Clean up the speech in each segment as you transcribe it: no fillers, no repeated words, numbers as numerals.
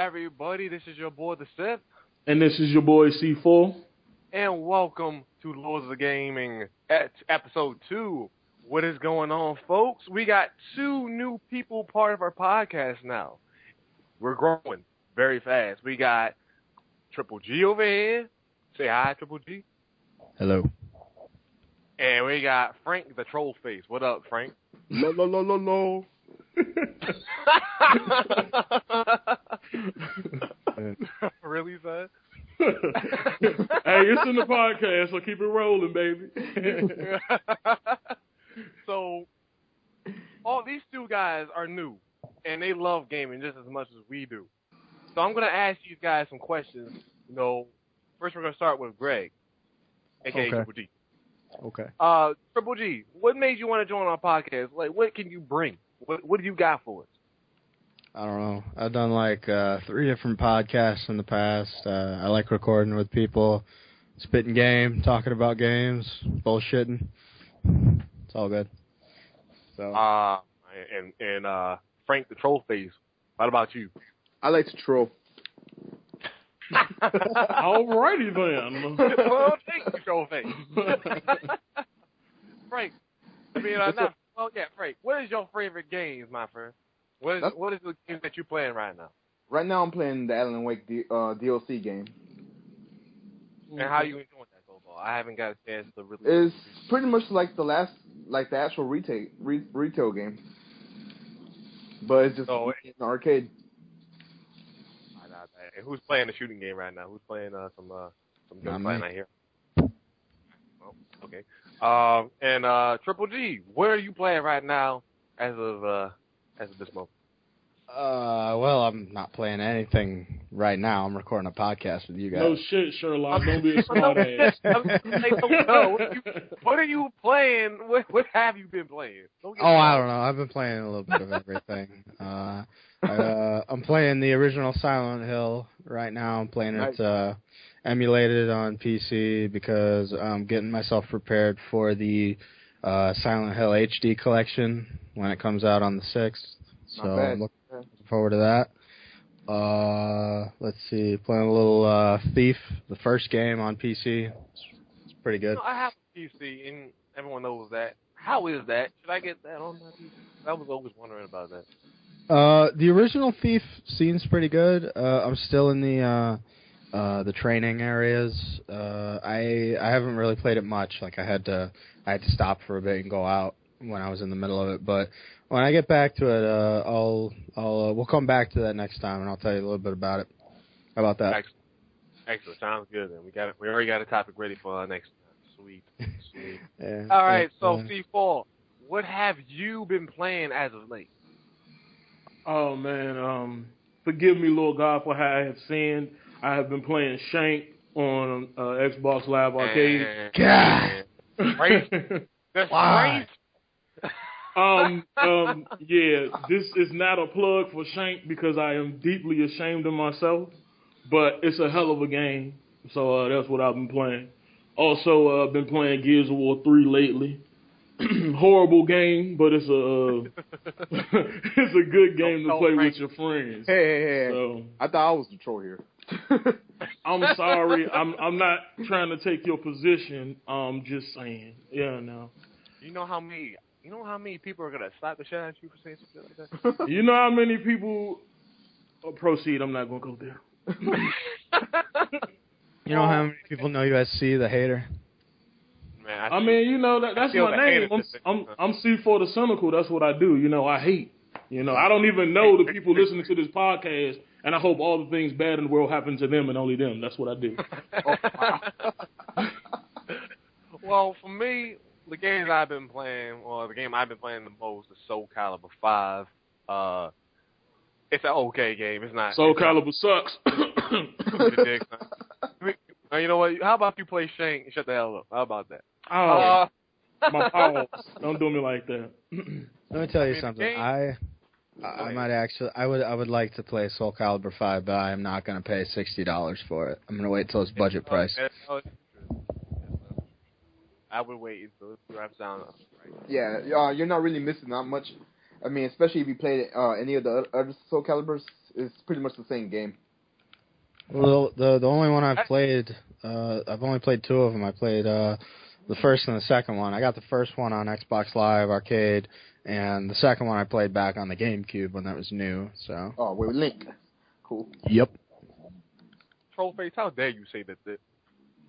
everybody? This is your boy, the Sith. And this is your boy, C4. And welcome to Lords of Gaming at episode 2. What is going on, folks? We got 2 new people part of our podcast now. We're growing very fast. We got Triple G over here. Say hi, Triple G. Hello. And we got Frank, the troll face. What up, Frank? No. Really, son? Hey, it's in the podcast, so keep it rolling, baby. So, all these 2 guys are new, and they love gaming just as much as we do. So I'm going to ask you guys some questions. You know, first we're going to start with Greg, a.k.a. Triple G. Okay. Triple G, what made you want to join our podcast? Like, what can you bring? What do you got for us? I don't know. I've done like 3 different podcasts in the past. I like recording with people, spitting game, talking about games, bullshitting. It's all good. So. And Frank the troll face. What about you? I like to troll. Alrighty then. Well, thank you, troll face. Frank. Frank. What is your favorite games, my friend? What is the game that you're playing right now? Right now I'm playing the Alan Wake DLC game. And how you enjoying that so far? I haven't got a chance to really... It's pretty much like the actual retail game. But it's just in an arcade. And who's playing the shooting game right now? Who's playing some gunfighting right here? Oh, okay. And Triple G, what are you playing right now as of this moment? Well, I'm not playing anything right now. I'm recording a podcast with you guys. No shit, Sherlock. Don't be a smart ass. What are you playing? What have you been playing? I don't know. I've been playing a little bit of everything. I'm playing the original Silent Hill right now. I'm playing it emulated on PC because I'm getting myself prepared for the Silent Hill HD collection when it comes out on the 6th. So I'm looking forward to that. Let's see, playing a little Thief, the first game on PC. It's pretty good. I have a PC, and everyone knows that. How is that? Should I get that on my PC? I was always wondering about that. The original Thief seems pretty good. I'm still in the training areas. I haven't really played it much. Like I had to stop for a bit and go out when I was in the middle of it. But when I get back to it, we'll come back to that next time, and I'll tell you a little bit about it. How about that? Excellent. Sounds good. Then we already got a topic ready for our next time. Sweet. Yeah, all right. So C4, what have you been playing as of late? Oh man, forgive me, Lord God, for how I have sinned. I have been playing Shank on Xbox Live Arcade. God, That's right. Yeah, this is not a plug for Shank because I am deeply ashamed of myself, but it's a hell of a game. So that's what I've been playing. Also, I've been playing Gears of War 3 lately. Horrible game, but it's a good game to play with your friends. Hey. So, I thought I was the troll here. I'm sorry. I'm not trying to take your position. I'm just saying. Yeah, no. You know how many people are gonna slap the shit out of you for saying something like that? You know how many people... proceed. I'm not gonna go there. You know how many people know you as C, the hater? Man, I mean, you know, that's my name. I'm C4 the Cynical. That's what I do. You know, I hate. You know, I don't even know the people listening to this podcast, and I hope all the things bad in the world happen to them and only them. That's what I do. Well, for me, the games I've been playing, or the game I've been playing the most is Soul Calibur 5. It's an okay game. It's not. Soul Calibur sucks. You know what? How about you play Shank and shut the hell up? How about that? Oh, my balls. Don't do me like that. Let me tell you something. I might actually, I would like to play Soul Calibur 5, but I am not going to pay $60 for it. I'm going to wait till it's budget price. I would wait until it drops down. Right. Yeah, you're not really missing that much. I mean, especially if you played any of the other Soul Caliburs, It's pretty much the same game. Well, the only one I've played, I've only played two of them. I played the first and the second one. I got the first one on Xbox Live Arcade, and the second one I played back on the GameCube when that was new. So. Oh, with Link. Cool. Yep. Trollface, how dare you say that the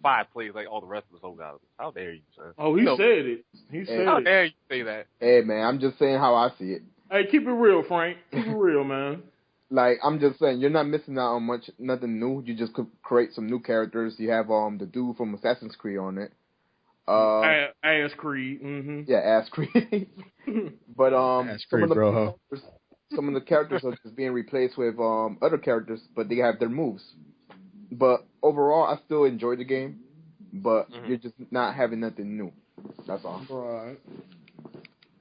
5 plays like all the rest of us old guys? How dare you, son? Oh, he said it. He said How it. dare you say that? Hey, man, I'm just saying how I see it. Hey, keep it real, Frank. Keep it real, man. Like, I'm just saying, you're not missing out on nothing new. You just could create some new characters. You have the dude from Assassin's Creed on it. Ass Creed. Mm-hmm. Yeah, Ass Creed. But Ass Creed, some of the characters are just being replaced with other characters, but they have their moves. But overall, I still enjoy the game. But you're just not having nothing new. That's all. Right.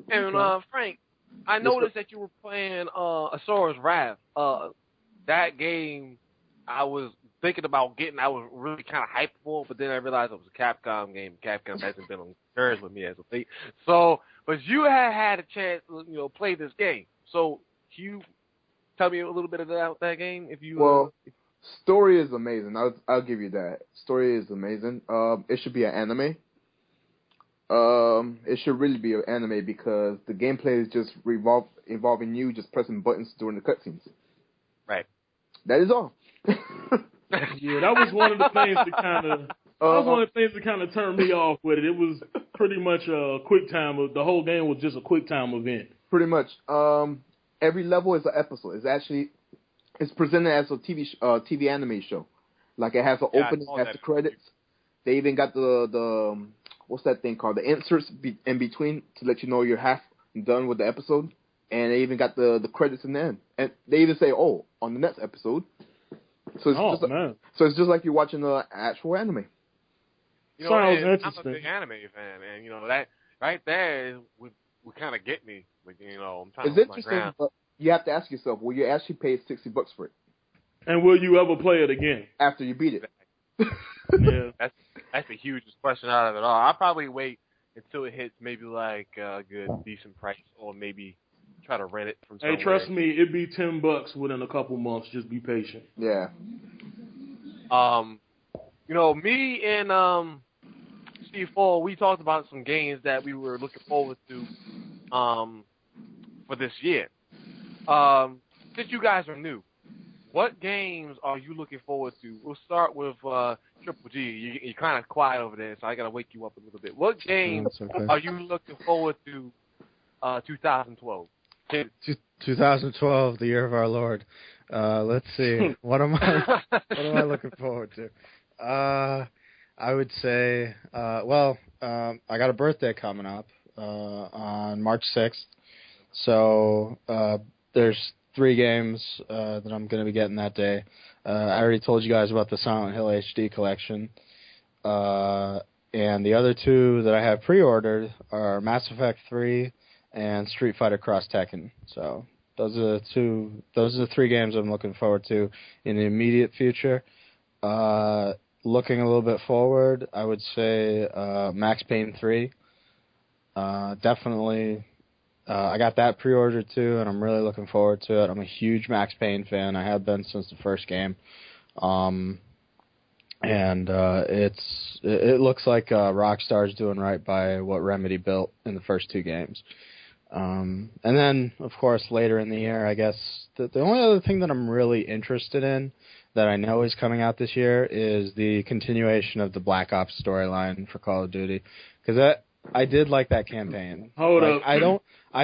And Frank, I noticed that you were playing Asura's Wrath. That game, I was thinking about getting. I was really kind of hyped for, but then I realized it was a Capcom game. Capcom hasn't been on terms with me as of late. So, but you had a chance to play this game. So, can you tell me a little bit about that game? If you story is amazing. I'll give you that. Story is amazing. It should be an anime. It should really be an anime because the gameplay is just involving you just pressing buttons during the cutscenes. Right. That is all. Yeah, that was one of the things that kind of. That was one of the things that kind of turned me off with it. It was pretty much a quick time. The whole game was just a quick time event. Pretty much. Every level is an episode. It's presented as a TV anime show. Like it has an opening, has the credits. They even got the what's that thing called? The inserts in between to let you know you're half done with the episode. And they even got the credits in the end. And they even say, on the next episode. So it's just like you're watching an actual anime. Sounds interesting. I'm a big anime fan, and that right there would kind of get me. Like, I'm trying it's to interesting, but you have to ask yourself, will you actually pay $60 for it? And will you ever play it again? After you beat it. Yeah. That's the hugest question out of it all. I'll probably wait until it hits maybe like a good, decent price, or maybe try to rent it from somewhere. Hey, trust me, it'd be $10 within a couple months. Just be patient. Yeah. Me and C4, we talked about some games that we were looking forward to for this year. Since you guys are new, what games are you looking forward to? We'll start with Triple G. You're kind of quiet over there, so I got to wake you up a little bit. What games are you looking forward to 2012? 2012, the year of our Lord. Let's see. What am I looking forward to? I would say, I got a birthday coming up on March 6th. So there's 3 games that I'm going to be getting that day. I already told you guys about the Silent Hill HD collection. And the other 2 that I have pre-ordered are Mass Effect 3 and Street Fighter Cross Tekken. So those are the 3 games I'm looking forward to in the immediate future. Looking a little bit forward, I would say Max Payne 3. Definitely, I got that pre-ordered too, and I'm really looking forward to it. I'm a huge Max Payne fan. I have been since the first game. It looks like Rockstar's doing right by what Remedy built in the first 2 games. And then, of course, later in the year, I guess, the only other thing that I'm really interested in that I know is coming out this year is the continuation of the Black Ops storyline for Call of Duty. Because I did like that campaign. Hold up. I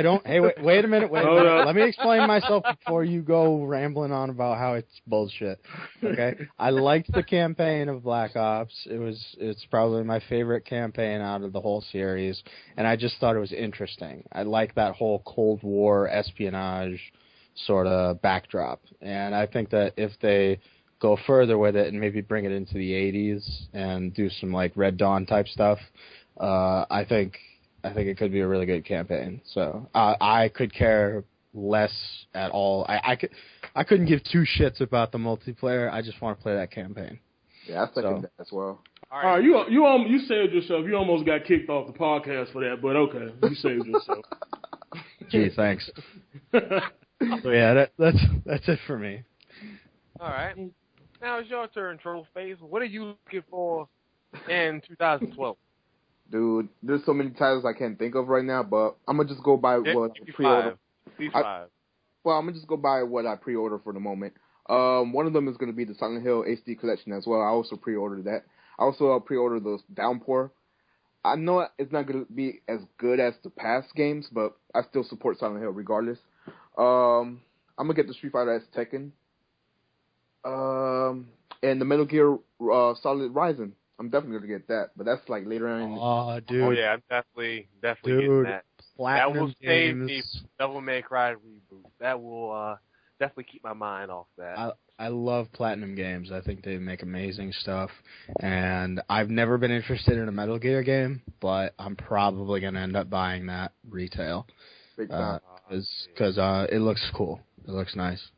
don't, hey, wait a minute, Hold up. Let me explain myself before you go rambling on about how it's bullshit. Okay? I liked the campaign of Black Ops. It's probably my favorite campaign out of the whole series, and I just thought it was interesting. I like that whole Cold War espionage sort of backdrop, and I think that if they go further with it and maybe bring it into the 80s and do some like Red Dawn type stuff, I think it could be a really good campaign. So I could care less at all. I couldn't give 2 shits about the multiplayer. I just want to play that campaign. Yeah, I think that as well. All right, you saved yourself. You almost got kicked off the podcast for that, but okay, you saved yourself. Gee, thanks. So yeah, that's it for me. All right. Now it's your turn, Trollface. What are you looking for in 2012? Dude, there's so many titles I can't think of right now, but I'm gonna just go by what I pre-order. Well, I'm gonna just go by what I pre-order for the moment. One of them is gonna be the Silent Hill HD collection as well. I also pre-ordered that. I also pre-ordered the Downpour. I know it's not gonna be as good as the past games, but I still support Silent Hill regardless. I'm gonna get the Street Fighter X Tekken. And the Metal Gear Solid Rising. I'm definitely gonna get that, but that's like later on. Oh, dude. Oh yeah, I'm definitely getting that. Platinum that will save games. me Devil May Cry reboot. That will definitely keep my mind off that. I love Platinum games. I think they make amazing stuff, and I've never been interested in a Metal Gear game, but I'm probably gonna end up buying that retail because it looks cool. It looks nice.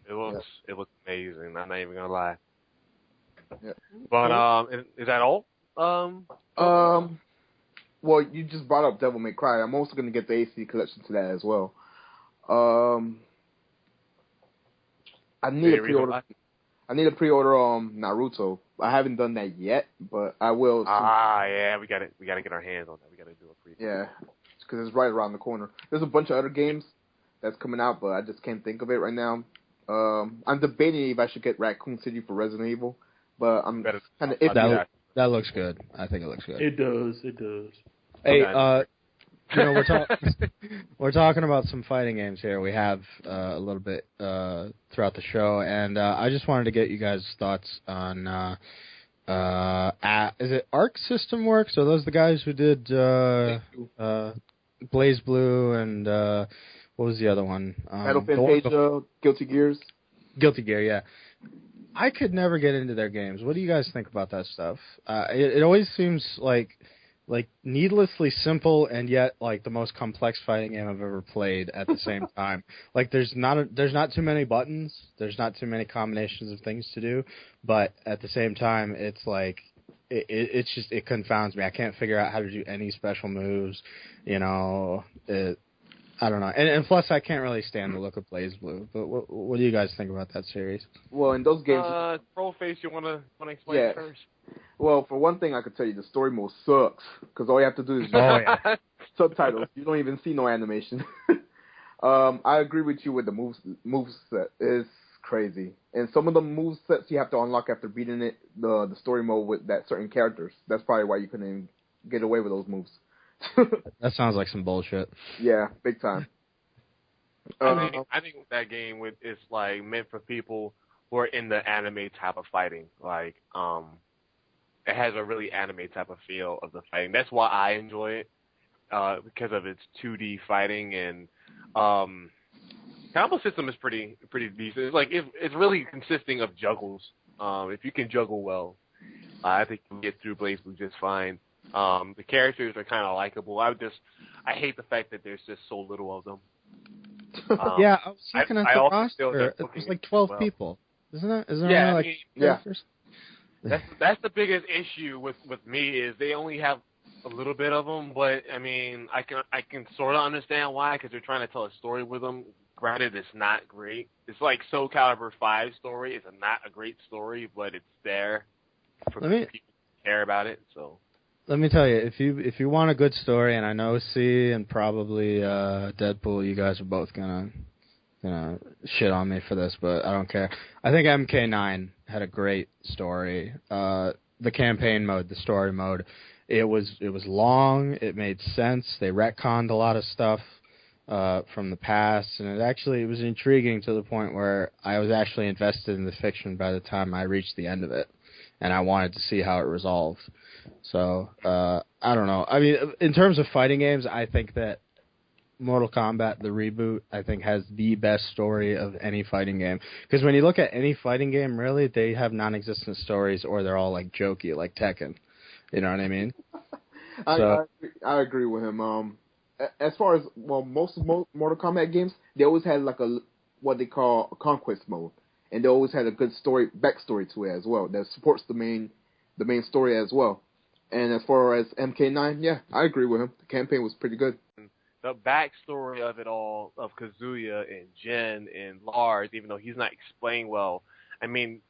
It looks amazing. I'm not even gonna lie. Yeah. But is that all? Well, you just brought up Devil May Cry. I'm also gonna get the AC collection to that as well. I need to pre-order Naruto. I haven't done that yet, but I will. Yeah, we gotta get our hands on that. We gotta do a pre. Yeah, because it's right around the corner. There's a bunch of other games that's coming out, but I just can't think of it right now. I'm debating if I should get Raccoon City for Resident Evil, but I'm kind of iffy. That looks good. I think it looks good. It does. Hey, we're talking about some fighting games here. We have a little bit throughout the show, and I just wanted to get you guys' thoughts on. Is it Arc System Works? Are those the guys who did Blaze Blue and what was the other one? Battle Fantasia, Guilty Gears. Guilty Gear, yeah. I could never get into their games. What do you guys think about that stuff? It always seems like needlessly simple and yet like the most complex fighting game I've ever played at the same time. Like there's not too many buttons, there's not too many combinations of things to do, but at the same time it's like it confounds me. I can't figure out how to do any special moves, you know. I don't know, and plus I can't really stand the look of Blaze Blue. But what do you guys think about that series? Well, in those games, Trollface, you wanna explain it first? Well, for one thing, I could tell you the story mode sucks because all you have to do is subtitles. You don't even see no animation. I agree with you with the moves set. It's crazy, and some of the move sets you have to unlock after beating the story mode with that certain characters. That's probably why you couldn't even get away with those moves. That sounds like some bullshit. Yeah, big time. I think that game is like meant for people who are in the anime type of fighting. Like, it has a really anime type of feel of the fighting. That's why I enjoy it, because of its 2D fighting, and combo system is pretty decent. It's like it's really consisting of juggles. If you can juggle well, I think you can get through Blaze Blue just fine. The characters are kind of likable. I hate the fact that there's just so little of them. Yeah, I was looking at the roster. It was like 12 people, isn't it? Isn't it only like characters? That's the biggest issue with me is they only have a little bit of them. But I mean, I can sort of understand why, because they're trying to tell a story with them. Granted, it's not great. It's like Soul Calibur 5's story. It's not a great story, but it's there for people who care about it. So. Let me tell you, if you want a good story, and I know C and probably Deadpool, you guys are both gonna shit on me for this, but I don't care. I think MK9 had a great story. The campaign mode, the story mode, it was long. It made sense. They retconned a lot of stuff from the past, and it was intriguing to the point where I was actually invested in the fiction by the time I reached the end of it, and I wanted to see how it resolved. So, I don't know. I mean, in terms of fighting games, I think that Mortal Kombat, the reboot, I think has the best story of any fighting game. Because when you look at any fighting game, really, they have non-existent stories, or they're all, like, jokey, like Tekken. You know what I mean? I agree with him. As far as, most of Mortal Kombat games, they always had, like, what they call a conquest mode. And they always had a good backstory to it as well that supports the main story as well. And as far as MK9, yeah, I agree with him. The campaign was pretty good. The backstory of it all, of Kazuya and Jin and Lars, even though he's not explained well, I mean,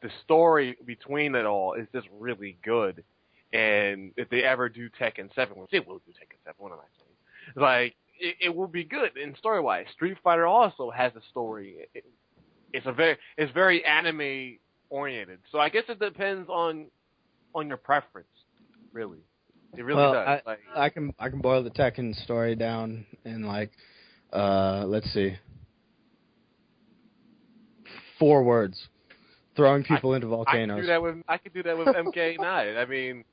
the story between it all is just really good. And if they ever do Tekken 7, which they will do Tekken 7, what am I saying? Like, it will be good in story-wise. Street Fighter also has a story. It's very anime-oriented. So I guess it depends on your preference, really. It really does. I can boil the Tekken story down in like, let's see, 4 words: throwing people into volcanoes. I could do that with MK9. I mean,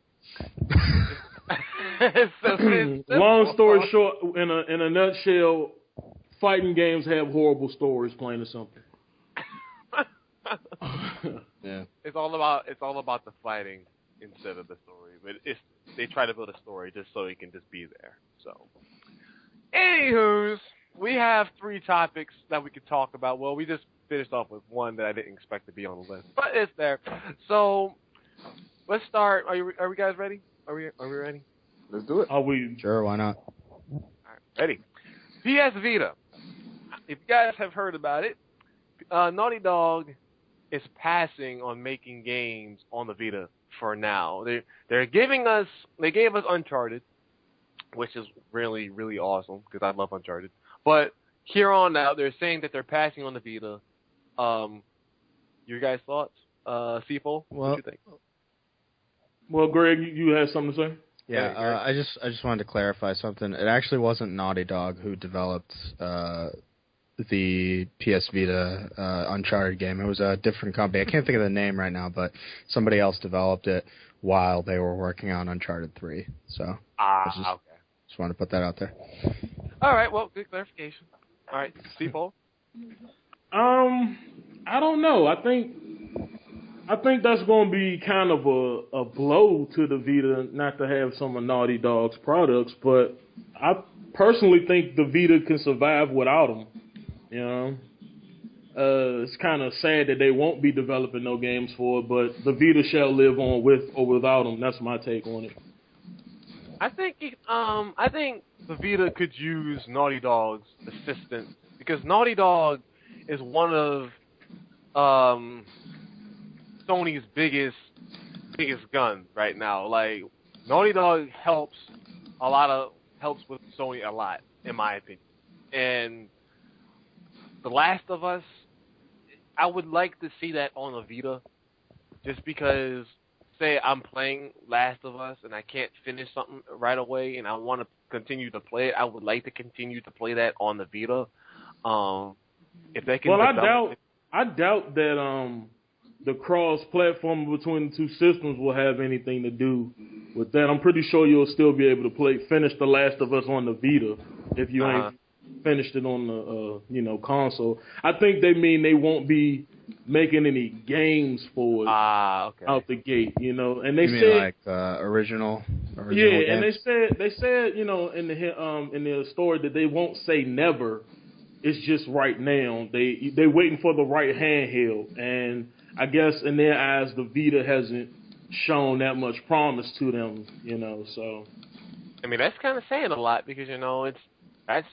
long story short, in a nutshell, fighting games have horrible stories, plain and simple. Yeah, it's all about the fighting instead of the story. But they try to build a story just so it can just be there. So, anywho's, we have 3 topics that we could talk about. Well, we just finished off with one that I didn't expect to be on the list, but it's there. So let's start. Are we guys ready? Are we ready? Let's do it. Are we? sure, why not? All right, ready. PS Vita. If you guys have heard about it, Naughty Dog is passing on making games on the Vita for now. They gave us Uncharted, which is really, really awesome because I love Uncharted. But here on out, they're saying that they're passing on the Vita. Your guys' thoughts? C4, what do you think? Well, Greg, you had something to say? Yeah, I just wanted to clarify something. It actually wasn't Naughty Dog who developed the PS Vita Uncharted game. It was a different company. I can't think of the name right now, but somebody else developed it while they were working on Uncharted 3. So okay. Just wanted to put that out there. All right, well, good clarification. All right, C4? I don't know. I think that's going to be kind of a blow to the Vita not to have some of Naughty Dog's products, but I personally think the Vita can survive without them. You know, it's kind of sad that they won't be developing no games for it, but the Vita shall live on with or without them. That's my take on it. I think the Vita could use Naughty Dog's assistance because Naughty Dog is one of Sony's biggest guns right now. Like, Naughty Dog helps with Sony a lot, in my opinion. And The Last of Us, I would like to see that on a Vita, just because, say I'm playing Last of Us and I can't finish something right away and I want to continue to play it, I would like to continue to play that on the Vita. If they can. Well, I doubt that the cross-platform between the 2 systems will have anything to do with that. I'm pretty sure you'll still be able to finish The Last of Us on the Vita if you ain't finished it on the console. I think they mean they won't be making any games for it out the gate, And they said like original yeah, games? and they said in the story that they won't say never. It's just right now they waiting for the right handheld, and I guess in their eyes the Vita hasn't shown that much promise to them, So I mean, that's kind of saying a lot because that's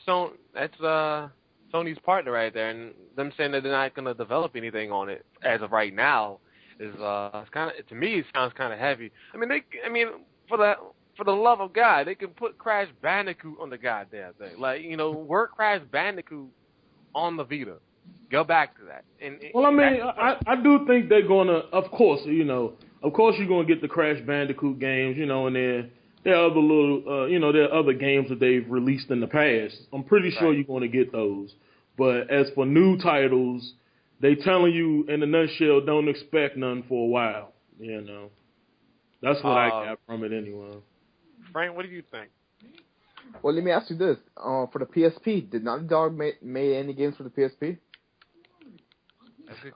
Sony's partner right there, and them saying that they're not going to develop anything on it as of right now is it's kind of, to me, it sounds kind of heavy. I mean, for the love of God, they can put Crash Bandicoot on the goddamn thing. Like, work Crash Bandicoot on the Vita. Go back to that. Well, I mean, I do think they're gonna. Of course, you're gonna get the Crash Bandicoot games, and there are other little, there are other games that they've released in the past. I'm pretty sure you're gonna get those. But as for new titles, they telling you in a nutshell, don't expect none for a while. That's what I got from it anyway. Frank, what do you think? Well, let me ask you this: for the PSP, did Naughty Dog made any games for the PSP?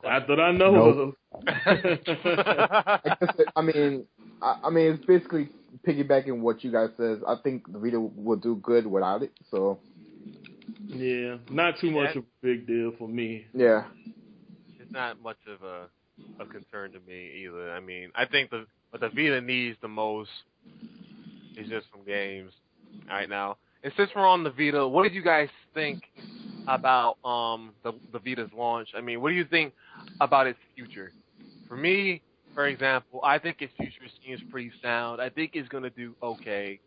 Not that I know of. I mean, it's basically piggybacking what you guys says. I think the Vita will do good without it. So. Yeah, not too much of a big deal for me. Yeah. It's not much of a concern to me either. I mean, I think what the Vita needs the most is just some games right now. And since we're on the Vita, what did you guys think about the Vita's launch? I mean, what do you think? about its future. For me, for example, I think its future seems pretty sound. I think it's gonna do okay.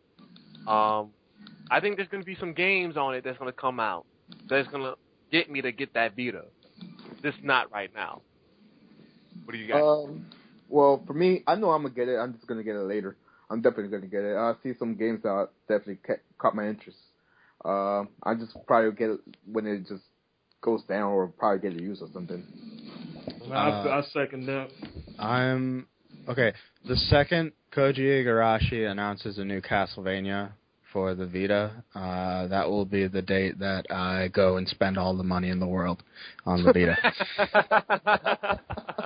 I think there's gonna be some games on it that's gonna come out that's gonna get me to get that Vita. Just not right now. What do you got? Well, for me, I know I'm gonna get it. I'm just gonna get it later. I'm definitely gonna get it. I see some games that definitely caught my interest. I just probably get it when it just goes down, or probably get it used or something. I second that. Okay. The second Koji Igarashi announces a new Castlevania for the Vita, that will be the date that I go and spend all the money in the world on the Vita.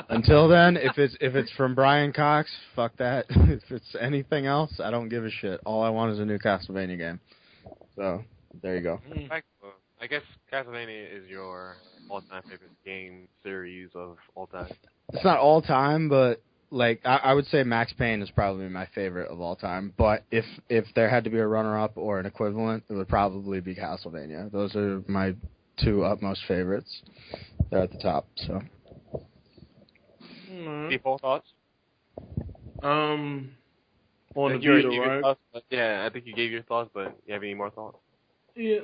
Until then, if it's from Brian Cox, fuck that. If it's anything else, I don't give a shit. All I want is a new Castlevania game. So there you go. I guess Castlevania is your all-time favorite game series of all time. It's not all time, but like I would say Max Payne is probably my favorite of all time. But if there had to be a runner-up or an equivalent, it would probably be Castlevania. Those are my two utmost favorites. They're at the top. So. People thoughts? On the Vita, right? Thoughts, yeah, I think you gave your thoughts, but you have any more thoughts? Yeah,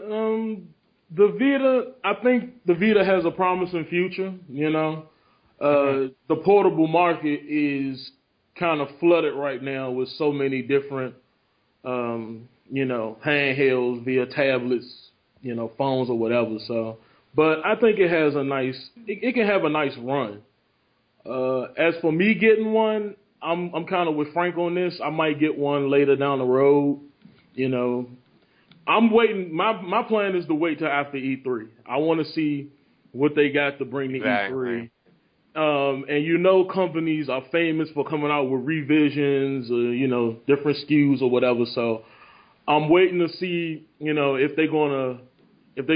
the Vita, I think the Vita has a promising future, you know. The portable market is kind of flooded right now with so many different, handhelds via tablets, phones or whatever. So, but I think it has it can have a nice run. As for me getting one, I'm kind of with Frank on this. I might get one later down the road, I'm waiting. My plan is to wait till after E3. I want to see what they got to bring to E3. And companies are famous for coming out with revisions or, different SKUs or whatever. So I'm waiting to see, if they're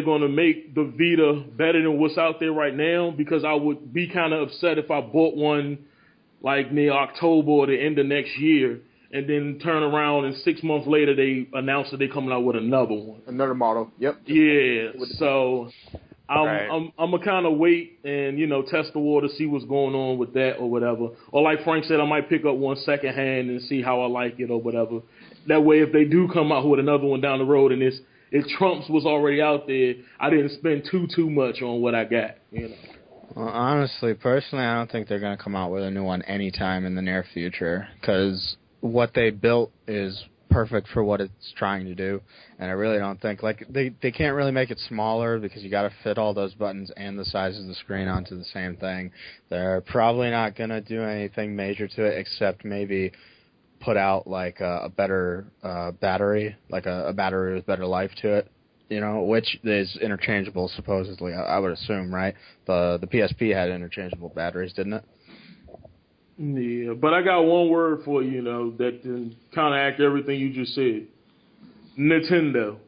gonna make the Vita better than what's out there right now, because I would be kind of upset if I bought one like near October or the end of next year, and then turn around and 6 months later they announce that they're coming out with another one. Another model. Yep. Yeah. So I'm gonna kind of wait and test the water, see what's going on with that or whatever. Or like Frank said, I might pick up one secondhand and see how I like it or whatever. That way, if they do come out with another one down the road and it trumps what's already out there, I didn't spend too much on what I got. Well, honestly, personally, I don't think they're gonna come out with a new one anytime in the near future, because what they built is perfect for what it's trying to do, and I really don't think they can't really make it smaller, because you got to fit all those buttons and the size of the screen onto the same thing. They're probably not gonna do anything major to it, except maybe put out like a better battery, like a battery with better life to it, which is interchangeable supposedly. I would assume, right? The PSP had interchangeable batteries, didn't it? Yeah, but I got one word for you, that can counteract everything you just said. Nintendo.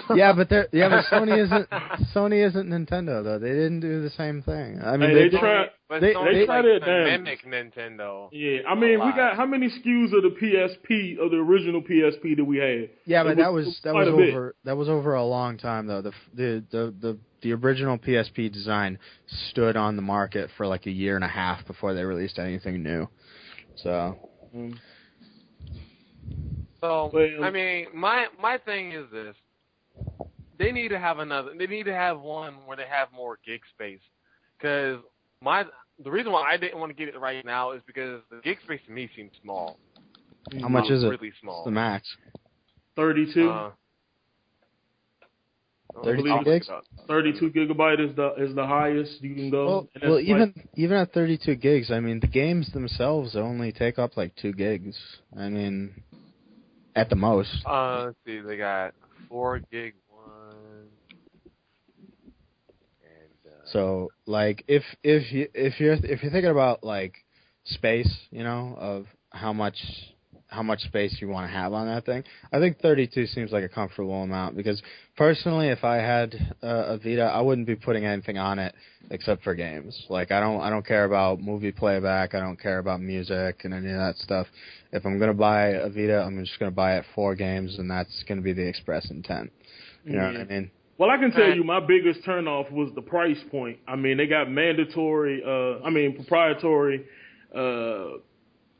but Sony isn't Nintendo though. They didn't do the same thing. I mean, they tried. They tried it to mimic Nintendo. Yeah, I mean, we got how many SKUs of the PSP, of the original PSP that we had? Yeah, but that was over a long time though. The original PSP design stood on the market for like a year and a half before they released anything new. So. So I mean, my thing is this: they need to have one where they have more gig space. Because the reason why I didn't want to get it right now is because the gig space to me seems small. How much is it? Really small. What's the max? 32. 32 gigs? 32 gigabyte is the highest you can go. Well, even at 32 gigs, I mean, the games themselves only take up like 2 gigs. I mean, at the most. Let's see, they got 4 gig one. And, so, like, if you're thinking about like space, of how much space you want to have on that thing, I think 32 seems like a comfortable amount, because personally, if I had a Vita, I wouldn't be putting anything on it except for games. Like, I don't care about movie playback, I don't care about music and any of that stuff. If I'm gonna buy a Vita, I'm just gonna buy it for games, and that's gonna be the express intent. You know what I mean? Well, I can tell you my biggest turnoff was the price point. I mean, they got proprietary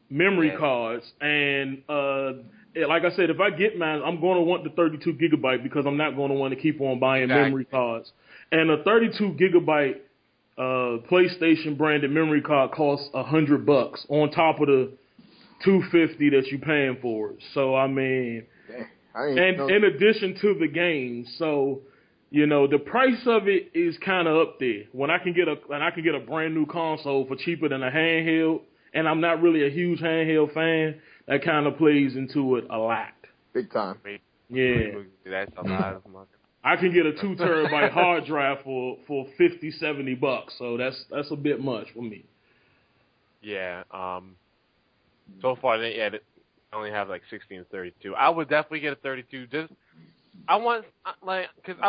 memory cards. And like I said, if I get mine, I'm going to want the 32 gigabyte because I'm not going to want to keep on buying memory cards. And a 32 gigabyte PlayStation branded memory card costs $100 on top of the $250 that you're paying for it. So I mean, and in addition to the game, so you know the price of it is kind of up there. When I can get a brand new console for cheaper than a handheld, and I'm not really a huge handheld fan, that kind of plays into it a lot. Big time. Yeah. That's a lot of money. I can get a 2 terabyte hard drive for $50-$70, so that's a bit much for me. Yeah. So far they only have like 16 and 32. I would definitely get a 32. Because I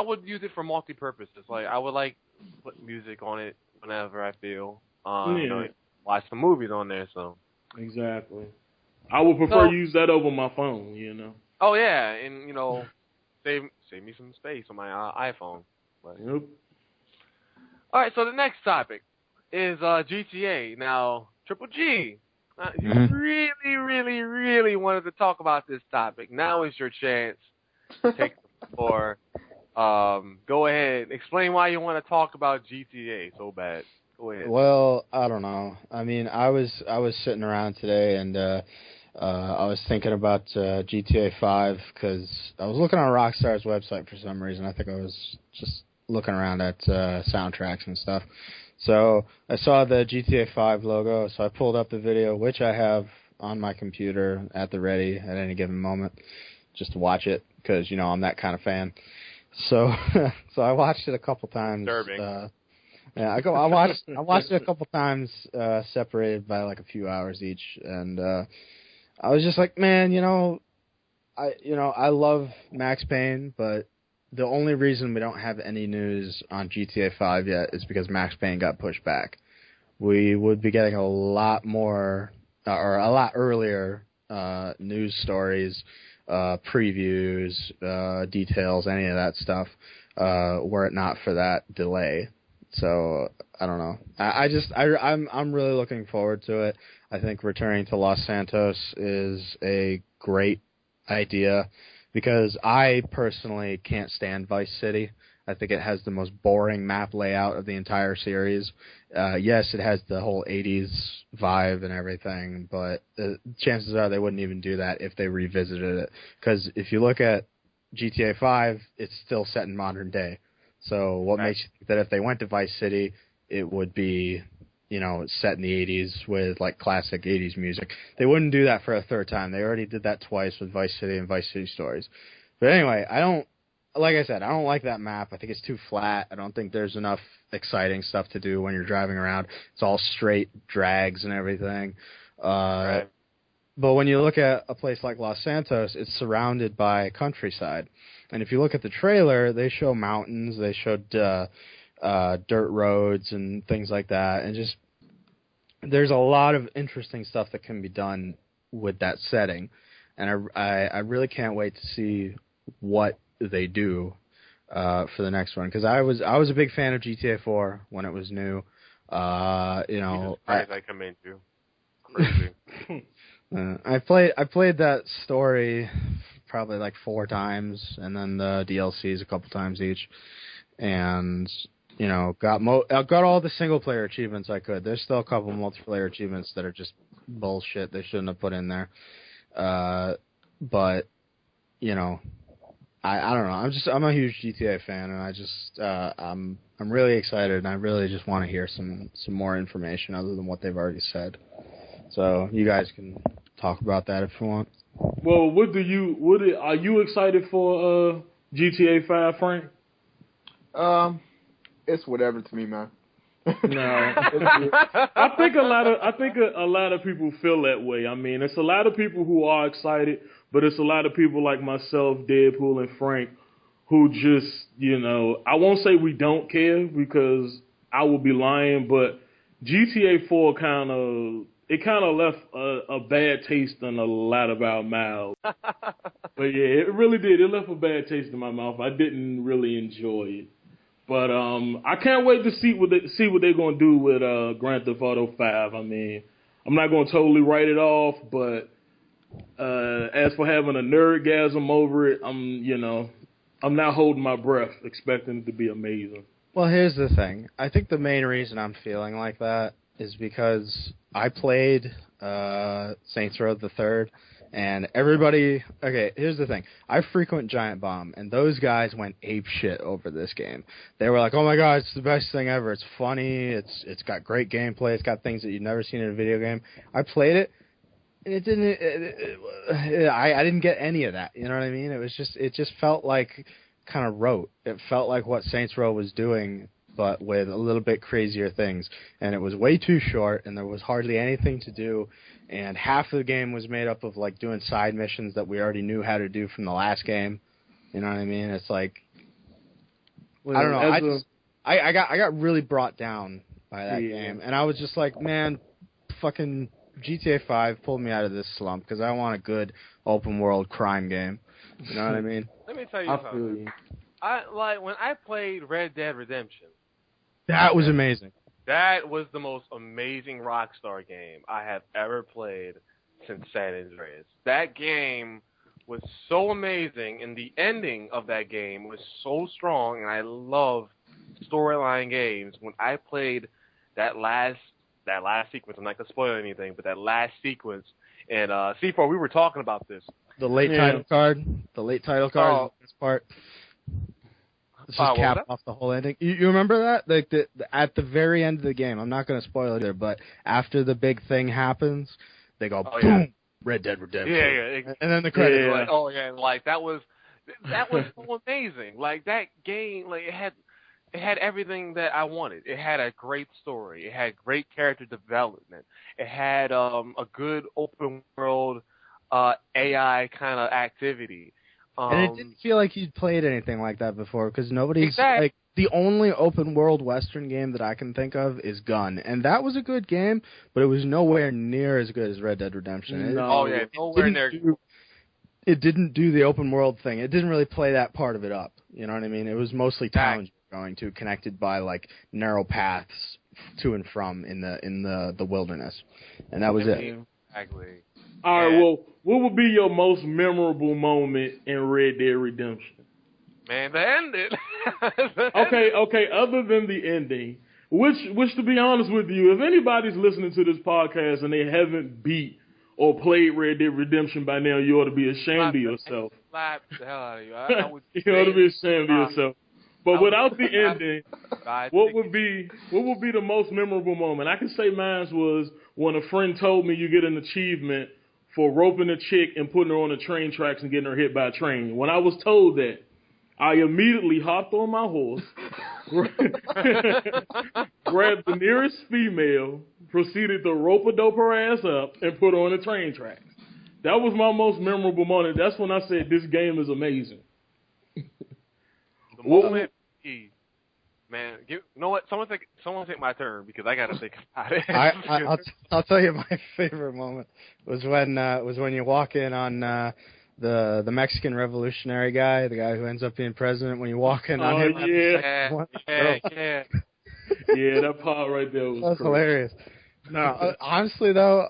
would use it for multi-purposes. Like I would put music on it whenever I feel. You know, watch some movies on there. So exactly. I would prefer use that over my phone. You know. Oh yeah, and you know, save me some space on my iPhone. But. Yep. All right, so the next topic is GTA. Now, Triple G, you really, really, really wanted to talk about this topic. Now is your chance to take the floor. Go ahead. Explain why you want to talk about GTA so bad. Go ahead. Well, I don't know. I mean, I was sitting around today and I was thinking about GTA 5 because I was looking on Rockstar's website for some reason. I think I was just looking around at soundtracks and stuff. So I saw the GTA 5 logo, so I pulled up the video, which I have on my computer at the ready at any given moment, just to watch it because, you know, I'm that kind of fan. So so I watched it a couple times. Disturbing. Yeah, I watched it a couple times, separated by like a few hours each, and I was just like, man, I love Max Payne, but the only reason we don't have any news on GTA 5 yet is because Max Payne got pushed back. We would be getting a lot more, or a lot earlier, news stories, previews, details, any of that stuff, were it not for that delay. So I don't know. I'm really looking forward to it. I think returning to Los Santos is a great idea because I personally can't stand Vice City. I think it has the most boring map layout of the entire series. Yes, it has the whole 80s vibe and everything, but chances are they wouldn't even do that if they revisited it. Because if you look at GTA 5, it's still set in modern day. So what makes you think that if they went to Vice City, it would be, you know, set in the 80s with, like, classic 80s music? They wouldn't do that for a third time. They already did that twice with Vice City and Vice City Stories. But anyway, like I said, I don't like that map. I think it's too flat. I don't think there's enough exciting stuff to do when you're driving around. It's all straight drags and everything. Right. But when you look at a place like Los Santos, it's surrounded by countryside. And if you look at the trailer, they show mountains, they show dirt roads and things like that. And just there's a lot of interesting stuff that can be done with that setting. And I really can't wait to see what they do for the next one. Because I was a big fan of GTA 4 when it was new. You know, I come into crazy. I played that story probably like 4 times, and then the DLCs a couple times each, and you know got all the single player achievements I could. There's still a couple multiplayer achievements that are just bullshit. They shouldn't have put in there. But you know, I don't know. I'm a huge GTA fan, and I just I'm really excited, and I really just want to hear some more information other than what they've already said. So you guys can talk about that if you want. Well, are you excited for GTA 5, Frank? It's whatever to me, man. No, I think a lot of people feel that way. I mean, it's a lot of people who are excited, but it's a lot of people like myself, Deadpool, and Frank, who just, you know, I won't say we don't care because I will be lying, but GTA 4 kind of left a bad taste in a lot of our mouths. But yeah, it really did. It left a bad taste in my mouth. I didn't really enjoy it. But I can't wait to see what they're gonna do with Grand Theft Auto 5. I mean, I'm not gonna totally write it off, but as for having a nerdgasm over it, I'm not holding my breath, expecting it to be amazing. Well, here's the thing. I think the main reason I'm feeling like that is because I played Saints Row the Third, and everybody... Okay, here's the thing. I frequent Giant Bomb, and those guys went ape shit over this game. They were like, oh my god, it's the best thing ever. It's funny. It's got great gameplay. It's got things that you've never seen in a video game. I played it, and it didn't... I didn't get any of that. You know what I mean? It just felt like kind of rote. It felt like what Saints Row was doing, but with a little bit crazier things. And it was way too short, and there was hardly anything to do. And half of the game was made up of like doing side missions that we already knew how to do from the last game. You know what I mean? It's like, I don't know. I got really brought down by that game, and I was just like, man, fucking GTA 5 pulled me out of this slump because I want a good open world crime game. You know what I mean? Let me tell you something. When I played Red Dead Redemption. That was amazing. That was the most amazing Rockstar game I have ever played since San Andreas. That game was so amazing, and the ending of that game was so strong, and I love storyline games. When I played that last sequence, I'm not going to spoil anything, but that last sequence, and C4, we were talking about this. The late title card. The late title card. This part. This just capped off the whole ending. You remember that? Like at the very end of the game. I'm not going to spoil it either, but after the big thing happens, they go boom. Yeah. Red Dead Redemption. Yeah. And then the credits. Like, oh yeah, like that was so amazing. Like that game, like it had everything that I wanted. It had a great story. It had great character development. It had a good open world AI kind of activity. And it didn't feel like you'd played anything like that before, because nobody's like the only open world Western game that I can think of is Gun, and that was a good game, but it was nowhere near as good as Red Dead Redemption. Nowhere near. It didn't do the open world thing. It didn't really play that part of it up. You know what I mean? It was mostly towns you're going to, connected by like narrow paths to and from in the wilderness, and that was it. Exactly. All right, well, what would be your most memorable moment in Red Dead Redemption? Man, the ending. Okay. Other than the ending, which to be honest with you, if anybody's listening to this podcast and they haven't beat or played Red Dead Redemption by now, you ought to be ashamed of yourself. Slap the hell out of you. You ought to be ashamed of yourself. But without the ending, what would be the most memorable moment? I can say mine was when a friend told me you get an achievement for roping a chick and putting her on the train tracks and getting her hit by a train. When I was told that, I immediately hopped on my horse, grabbed the nearest female, proceeded to rope-a-dope her ass up, and put her on the train tracks. That was my most memorable moment. That's when I said this game is amazing. The moment, man, you know what? Someone take my turn because I got to think about it. I'll tell you my favorite moment was when you walk in on the Mexican revolutionary guy, the guy who ends up being president. When you walk in on him, yeah, that part right there was hilarious. No, honestly though,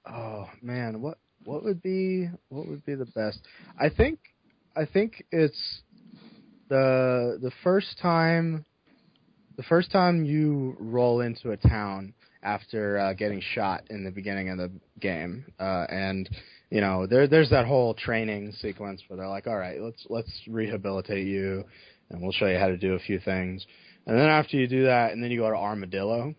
oh man, what would be the best? I think it's the first time you roll into a town after getting shot in the beginning of the game, and you know there's that whole training sequence where they're like, all right, let's rehabilitate you, and we'll show you how to do a few things, and then after you do that, and then you go to Armadillo.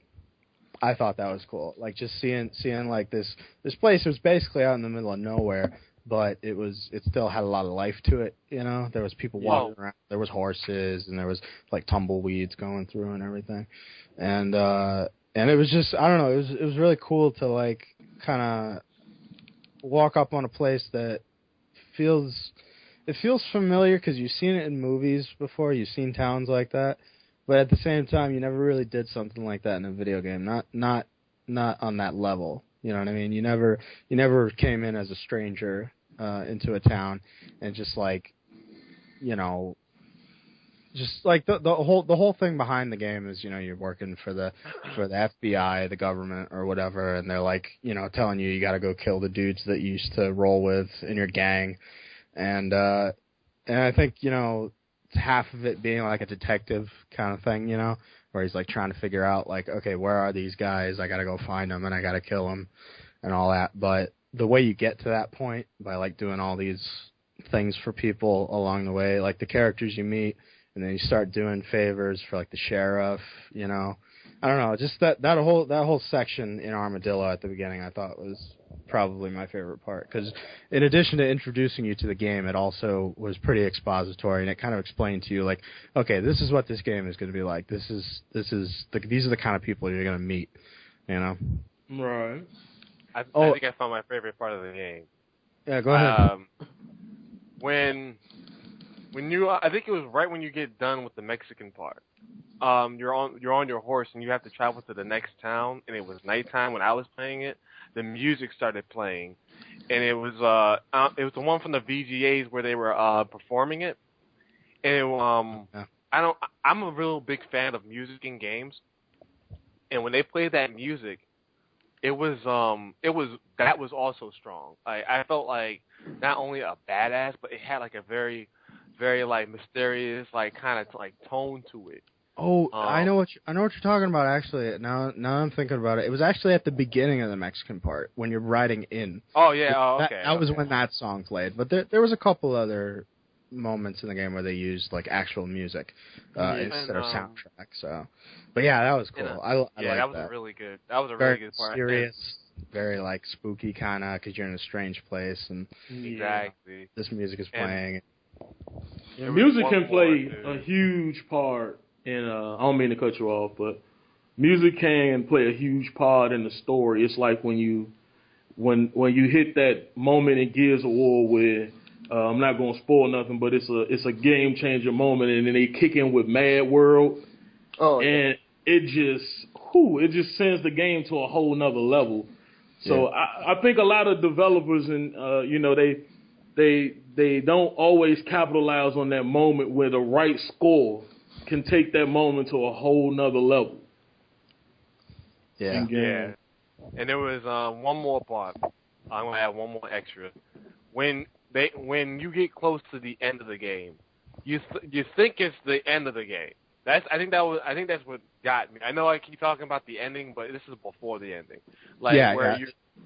I thought that was cool, like just seeing like this place was basically out in the middle of nowhere. But it still had a lot of life to it, you know. There was people walking around, there was horses, and there was like tumbleweeds going through and everything, and it was just, I don't know, it was really cool to like kind of walk up on a place that feels familiar because you've seen it in movies before, you've seen towns like that, but at the same time you never really did something like that in a video game, not on that level. You know what I mean? You never came in as a stranger into a town, and just like, you know, just like the whole thing behind the game is, you know, you're working for the FBI, the government or whatever, and they're like, you know, telling you got to go kill the dudes that you used to roll with in your gang, and I think, you know, half of it being like a detective kind of thing, you know, where he's like trying to figure out like, okay, where are these guys? I got to go find them and I got to kill them and all that. But the way you get to that point by like doing all these things for people along the way, like the characters you meet. And then you start doing favors for like the sheriff, you know. I don't know, just that whole section in Armadillo at the beginning I thought was probably my favorite part, because in addition to introducing you to the game, it also was pretty expository, and it kind of explained to you like, okay, this is what this game is going to be like. These are the kind of people you're going to meet, you know. Right. I think I found my favorite part of the game. Yeah, go ahead. When you, I think it was right when you get done with the Mexican part. You're on your horse and you have to travel to the next town, and it was nighttime when I was playing it. The music started playing, and it was the one from the VGAs where they were performing it. And I'm a real big fan of music in games, and when they played that music, that was also strong. I felt like not only a badass, but it had like a very, very like mysterious, like kind of like tone to it. Oh, I know what you're talking about. Actually, now I'm thinking about it. It was actually at the beginning of the Mexican part when you're riding in. Oh yeah, okay. That was when that song played. But there was a couple other moments in the game where they used like actual music instead of soundtrack. So, but yeah, that was cool. I liked that was that. Really good. That was a very really good part. Serious, very like spooky kind of, because you're in a strange place and exactly this music is playing. Music can play a huge part in. I don't mean to cut you off, but music can play a huge part in the story. It's like when you hit that moment in Gears of War where I'm not going to spoil nothing, but it's a game changer moment, and then they kick in with Mad World, and it just sends the game to a whole nother level. So I think a lot of developers and they don't always capitalize on that moment where the right score can take that moment to a whole nother level. Yeah. And there was one more part. I'm gonna add one more extra. When you get close to the end of the game, you think it's the end of the game. I think that's what got me. I know I keep talking about the ending, but this is before the ending. Like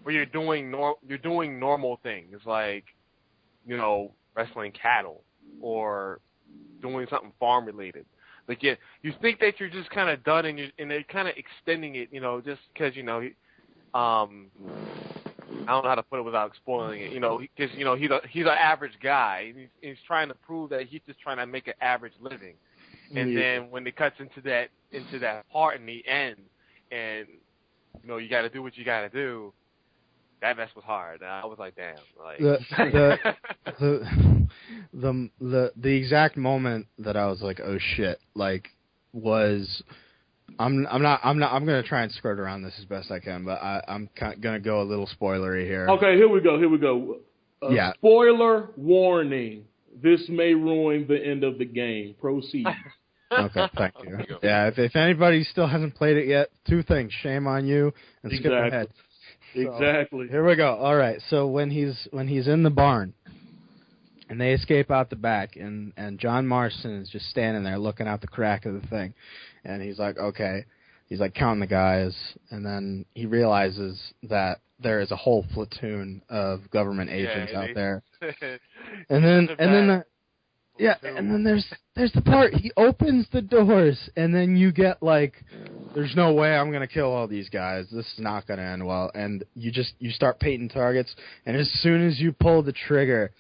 you're doing normal things, like, you know, wrestling cattle or doing something farm related. Like you think that you're just kind of done, and they're kind of extending it, you know, just because, you know, I don't know how to put it without spoiling it, you know, because, you know, he's an average guy. He's trying to prove that he's just trying to make an average living. And then when it cuts into that part in the end, and, you know, you got to do what you got to do, that mess was hard. I was like, damn. Like the exact moment that I was like, oh shit, like was. I'm gonna try and skirt around this as best I can, but I'm gonna go a little spoilery here. Okay, here we go. Spoiler warning. This may ruin the end of the game. Proceed. Okay, thank you. Yeah, if anybody still hasn't played it yet, two things: shame on you, and skip ahead. Exactly. So, here we go. All right. So when he's in the barn, and they escape out the back, and John Marston is just standing there looking out the crack of the thing, and he's like, okay, he's like counting the guys, and then he realizes that there is a whole platoon of government agents out there, and then there's the part he opens the doors, and then you get like, there's no way I'm gonna kill all these guys. This is not gonna end well, and you start painting targets, and as soon as you pull the trigger,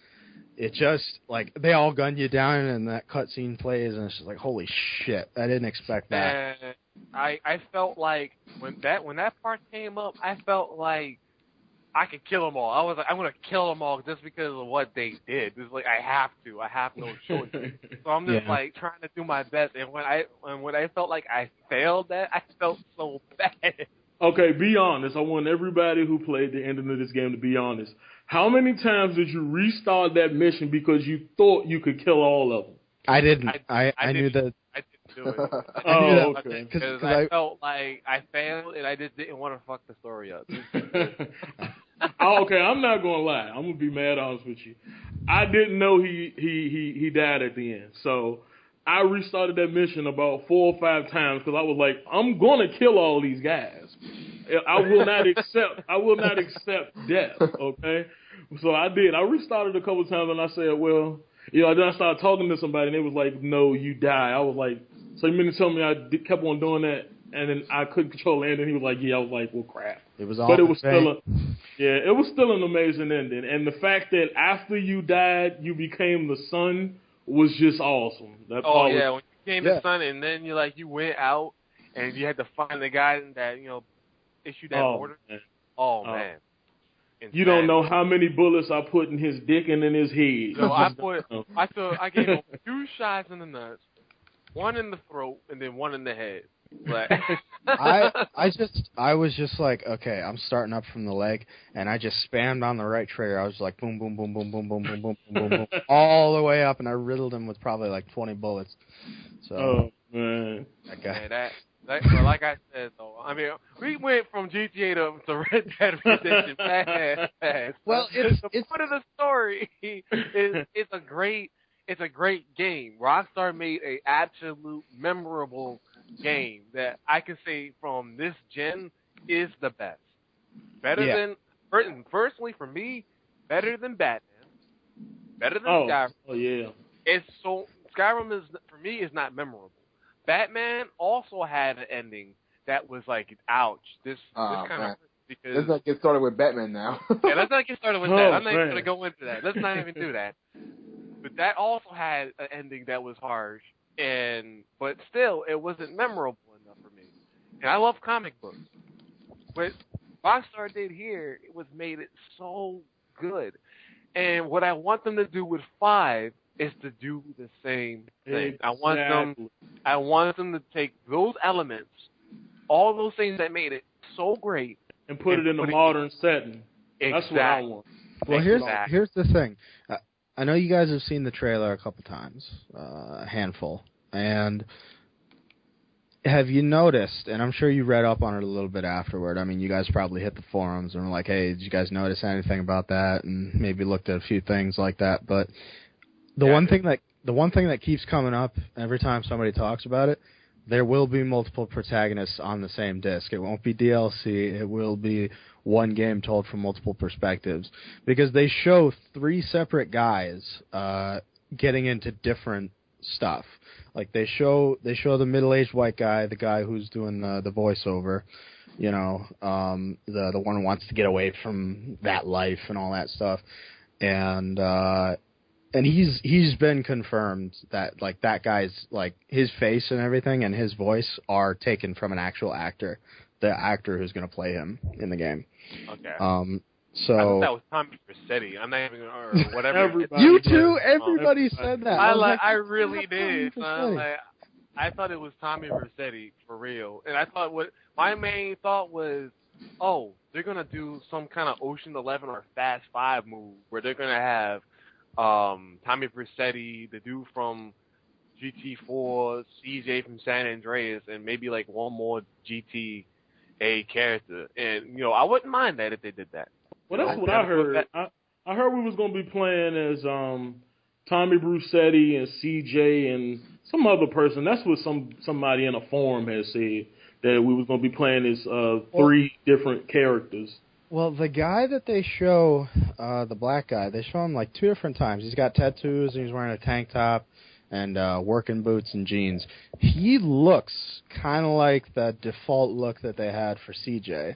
it just, like, they all gun you down, and that cutscene plays, and it's just like, holy shit, I didn't expect that. I felt like when that part came up, I felt like I could kill them all. I was like, I'm gonna kill them all just because of what they did. It's like I have no choice. So I'm just like trying to do my best. And when I felt like I failed that, I felt so bad. Okay, be honest. I want everybody who played the ending of this game to be honest. How many times did you restart that mission because you thought you could kill all of them? I didn't. I knew that. I didn't do it. Okay. Because I felt like I failed and I just didn't want to fuck the story up. Okay, I'm not gonna lie. I'm gonna be mad honest with you. I didn't know he died at the end, so I restarted that mission about 4 or 5 times because I was like, I'm gonna kill all these guys. I will not accept death. Okay, so I did. I restarted a couple times and I said, well, then I started talking to somebody and they was like, no, you die. I was like, so you mean to tell me I kept on doing that and then I couldn't control the ending? He was like, yeah. I was like, well, crap. It was all. But it was still an amazing ending. And the fact that after you died, you became the sun was just awesome. That when you became the sun and then you went out and you had to find the guy that issued that order. Man. Man. You don't know how many bullets I put in his dick and in his head. So I gave him 2 shots in the nuts, 1 in the throat, and then 1 in the head. But I was just like, okay, I'm starting up from the leg, and I just spammed on the right trigger. I was like, boom, boom, boom, boom, boom, boom, boom, boom, boom, boom, all the way up, and I riddled him with probably like 20 bullets. So, oh man, that guy. Well, like I said, though, I mean, we went from GTA to Red Dead Redemption fast. Well, it's part of the story. It's a great game. Rockstar made a absolute memorable game that I can say from this gen is the best. Better than, personally for me, better than Batman. Better than Skyrim. Oh yeah. Skyrim for me is not memorable. Batman also had an ending that was like, ouch. This kind of because let's not get started with Batman now. Yeah, let's not get started with that. I'm not even gonna go into that. Let's not even do that. But that also had an ending that was harsh, but still, it wasn't memorable enough for me. And I love comic books. What Rockstar did here made it so good. And what I want them to do with 5 is to do the same thing. Exactly. I want them to take those elements, all those things that made it so great, and put it in a modern setting. Exactly. That's what I want. Well, here's the thing. I know you guys have seen the trailer a couple times, a handful, and have you noticed, and I'm sure you read up on it a little bit afterward, I mean, you guys probably hit the forums and were like, hey, did you guys notice anything about that, and maybe looked at a few things like that, but the one thing that keeps coming up every time somebody talks about it, there will be multiple protagonists on the same disc. It won't be DLC. It will be one game told from multiple perspectives, because they show 3 separate guys getting into different stuff. Like they show the middle-aged white guy, the guy who's doing the voiceover, the one who wants to get away from that life and all that stuff, and he's been confirmed that like that guy's like his face and everything and his voice are taken from an actual actor, the actor who's going to play him in the game. Okay. So I thought that was Tommy Vercetti. I'm not even or whatever. You too. Everybody said that. I really did. I thought it was Tommy Vercetti for real, and I thought my main thought was, oh, they're gonna do some kind of Ocean 11 or Fast 5 move where they're gonna have Tommy Vercetti, the dude from GT4, CJ from San Andreas, and maybe like one more GTA character. And I wouldn't mind that if they did that. Well, that's what I heard. I heard we was gonna be playing as Tommy Vercetti and CJ and some other person. That's what somebody in a forum has said, that we was gonna be playing as 3 different characters. Well, the guy that they show, the black guy, they show him like 2 different times. He's got tattoos and he's wearing a tank top and working boots and jeans. He looks kind of like the default look that they had for CJ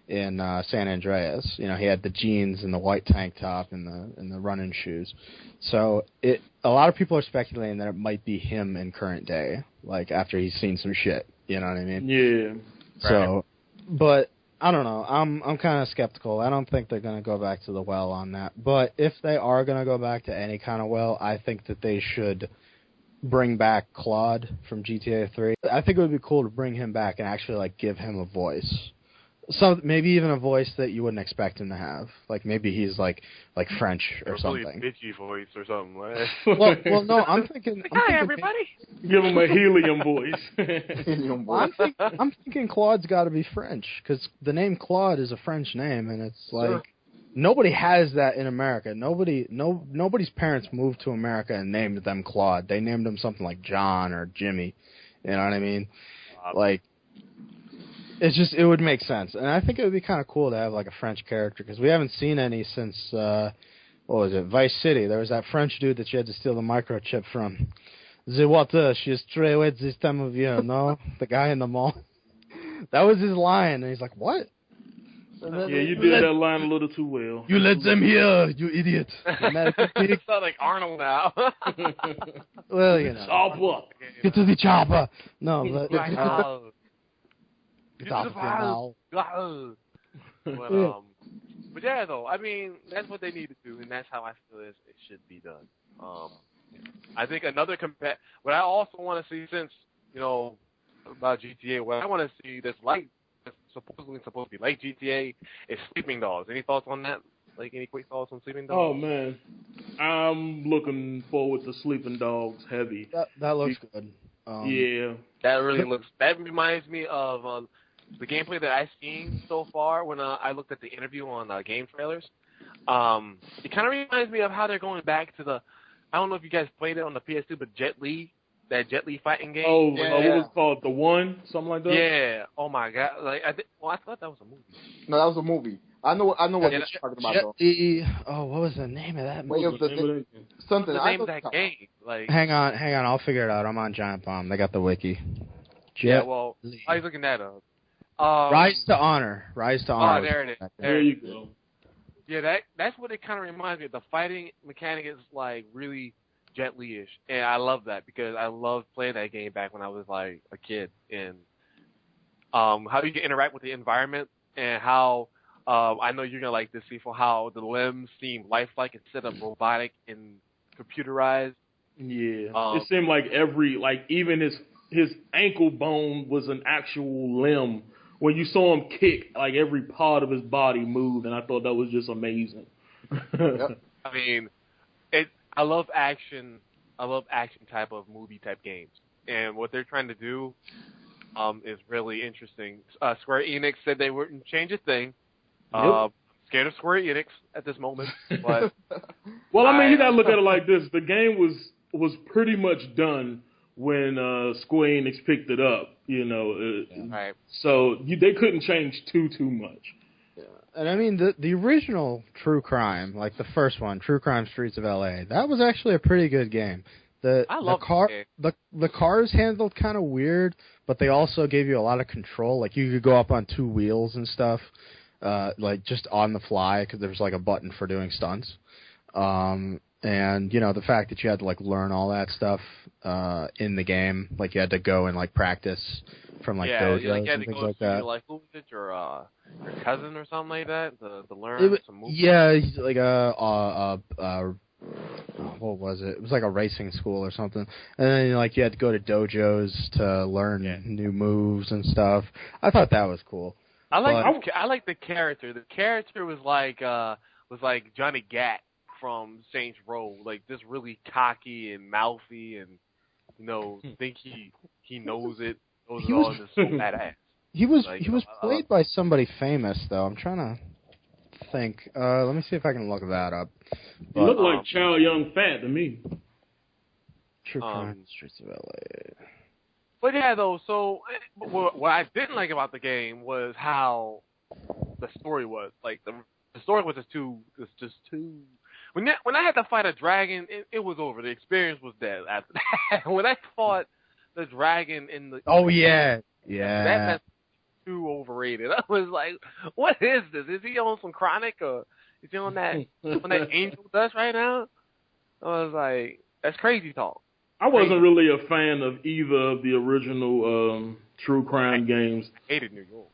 in San Andreas. He had the jeans and the white tank top and the running shoes. So a lot of people are speculating that it might be him in current day, like after he's seen some shit. You know what I mean? Yeah. So, but I don't know. I'm kind of skeptical. I don't think they're going to go back to the well on that. But if they are going to go back to any kind of well, I think that they should bring back Claude from GTA 3. I think it would be cool to bring him back and actually like give him a voice. So maybe even a voice that you wouldn't expect him to have. Like maybe he's like French or something. Really bitchy voice or something. Like. Well, no, I'm thinking. Hi, everybody. Give him a helium voice. I'm thinking Claude's got to be French because the name Claude is a French name, and it's like nobody has that in America. Nobody's parents moved to America and named them Claude. They named them something like John or Jimmy. You know what I mean? Like. It would make sense, and I think it would be kind of cool to have like a French character because we haven't seen any since what was it, Vice City? There was that French dude that you had to steal the microchip from. The water, she is très wet this time of year. No, the guy in the mall. That was his line, and he's like, "What?" Yeah, you did that line a little too well. You let them here, you idiot. It's not like Arnold now. Well, you know. Chopper. Get to the chopper. No, but. But yeah, though, I mean, that's what they need to do, and that's how I feel it should be done. I think another what I also want to see, since about GTA, what I want to see that's supposedly supposed to be like GTA is Sleeping Dogs. Any thoughts on that? Like any quick thoughts on Sleeping Dogs? Oh man, I'm looking forward to Sleeping Dogs heavy. That looks good. Yeah, that really looks. That reminds me of. The gameplay that I've seen so far when I looked at the interview on game trailers, it kind of reminds me of how they're going back to I don't know if you guys played it on the PS2, but that Jet Li fighting game. Oh, yeah. What was it called? The One? Something like that? Yeah. Oh, my God. Like, I thought that was a movie. No, that was a movie. I know what you're talking about, though. What was the name of that movie? Something. The name of that game. Like, hang on. I'll figure it out. I'm on Giant Bomb. They got the wiki. Yeah, well, I was looking that up. Rise to Honor. Oh, there it is. There you go. Yeah, that's what it kind of reminds me of. The fighting mechanic is like really Jet Li-ish, and I love that because I loved playing that game back when I was like a kid. And how you can interact with the environment and how I know you're gonna like this, C4, how the limbs seem lifelike instead of robotic and computerized. Yeah, it seemed like even his ankle bone was an actual limb. When you saw him kick, like every part of his body moved, and I thought that was just amazing. Yep. I mean, I love action. I love action type of movie type games, and what they're trying to do is really interesting. Square Enix said they wouldn't change a thing. Scared of Square Enix at this moment, but well, I mean, you gotta look at it like this: the game was pretty much done when Square Enix picked it up, right. So they couldn't change too much. Yeah. And I mean, the original True Crime, like the first one, True Crime Streets of L.A., that was actually a pretty good game. The cars handled kind of weird, but they also gave you a lot of control. Like you could go up on two wheels and stuff, like just on the fly because there was like a button for doing stunts. And, the fact that you had to, like, learn all that stuff in the game, like, you had to go and, like, practice from, like, dojos and things like that. Like, who was it, your cousin or something like that, to learn some moves? Yeah, like what was it? It was like a racing school or something. And then, like, you had to go to dojos to learn new moves and stuff. I thought that was cool. I like the character. The character was like Johnny Gat from Saints Row, like this really cocky and mouthy and think he knows it all and is so badass. He was played by somebody famous though. I'm trying to think. Let me see if I can look that up. He looked like Chow Yun Fat to me. True Crime Streets of LA. But yeah, though. So what I didn't like about the game was how the story was. Like the story was just too. When I had to fight a dragon, it was over. The experience was dead after that. When I fought the dragon in the that's too overrated. I was like, what is this? Is he on some chronic or is he on that angel dust right now? I was like, that's crazy talk. I wasn't really a fan of either of the original True Crime games. I hated New York.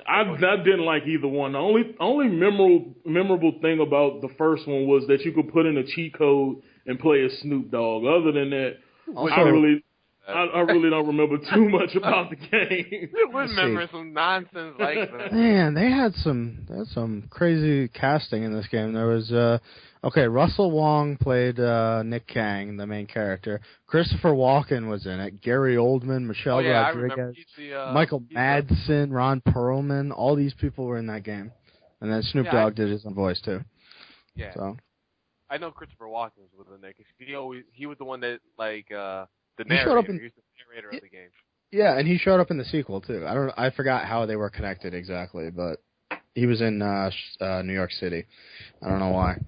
I didn't like either one. The only memorable thing about the first one was that you could put in a cheat code and play as Snoop Dogg. Other than that, I really don't remember too much about the game. We're remembering some nonsense like that. Man, they had some crazy casting in this game. There was Russell Wong played Nick Kang, the main character. Christopher Walken was in it. Gary Oldman, Michelle Rodriguez, Michael Madsen, Ron Perlman. All these people were in that game, and then Snoop Dogg did his own voice too. Yeah. So I know Christopher Walken was in there because he was the one that the he showed up narrator. He was the narrator of the game. Yeah, and he showed up in the sequel too. I forgot how they were connected exactly, but he was in New York City. I don't know why.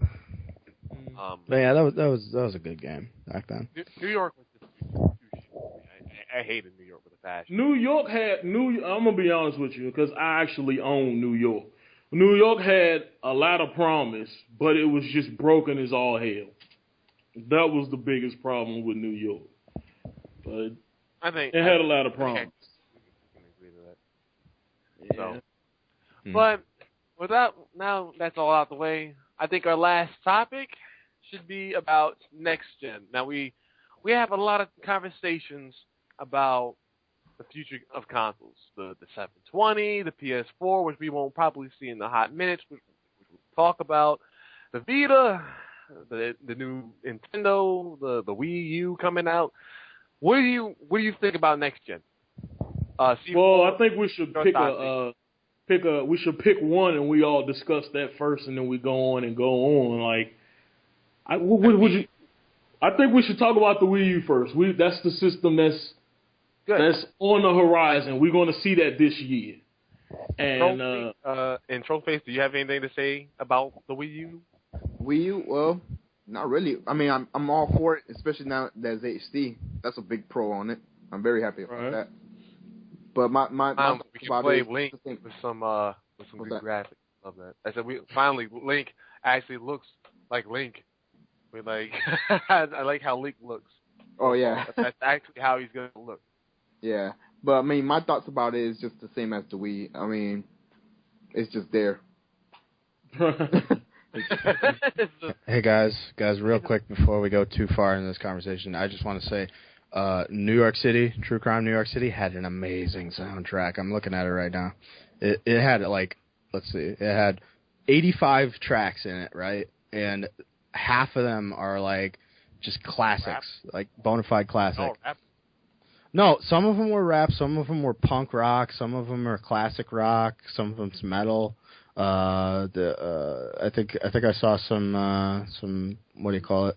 But yeah, that was a good game back then. New York was just too I hated New York with a passion. New York I'm gonna be honest with you because I actually own New York. New York had a lot of promise, but it was just broken as all hell. That was the biggest problem with New York. But I think it had a lot of promise. I can agree to that. So, but now that's all out the way. I think our last topic should be about next gen. Now we have a lot of conversations about the future of consoles, the 720, the PS4, which we won't probably see in the hot minutes, which we'll talk about, the Vita, the new Nintendo, the Wii U coming out. What do you think about next gen? C4, I think we should pick one and we all discuss that first, and then we go on. Like, I think we should talk about the Wii U first. That's the system that's on the horizon. We're going to see that this year. And Trollface, do you have anything to say about the Wii U? Wii U, well, not really. I mean, I'm all for it, especially now there's HD. That's a big pro on it. I'm very happy about that. But my we can play Link with some good graphics. Love that. I said finally Link actually looks like Link. We like I like how Link looks. Oh yeah, that's actually how he's gonna look. Yeah, but I mean, my thoughts about it is just the same as the Wii. I mean, it's just there. Hey guys, real quick before we go too far in this conversation, I just want to say, New York City, True Crime New York City had an amazing soundtrack. I'm looking at it right now. It had it had 85 tracks in it, right? And half of them are like just classics, like bona fide classic. Oh, rap. No, some of them were rap, some of them were punk rock, some of them are classic rock, some of them's metal. I think I saw some what do you call it?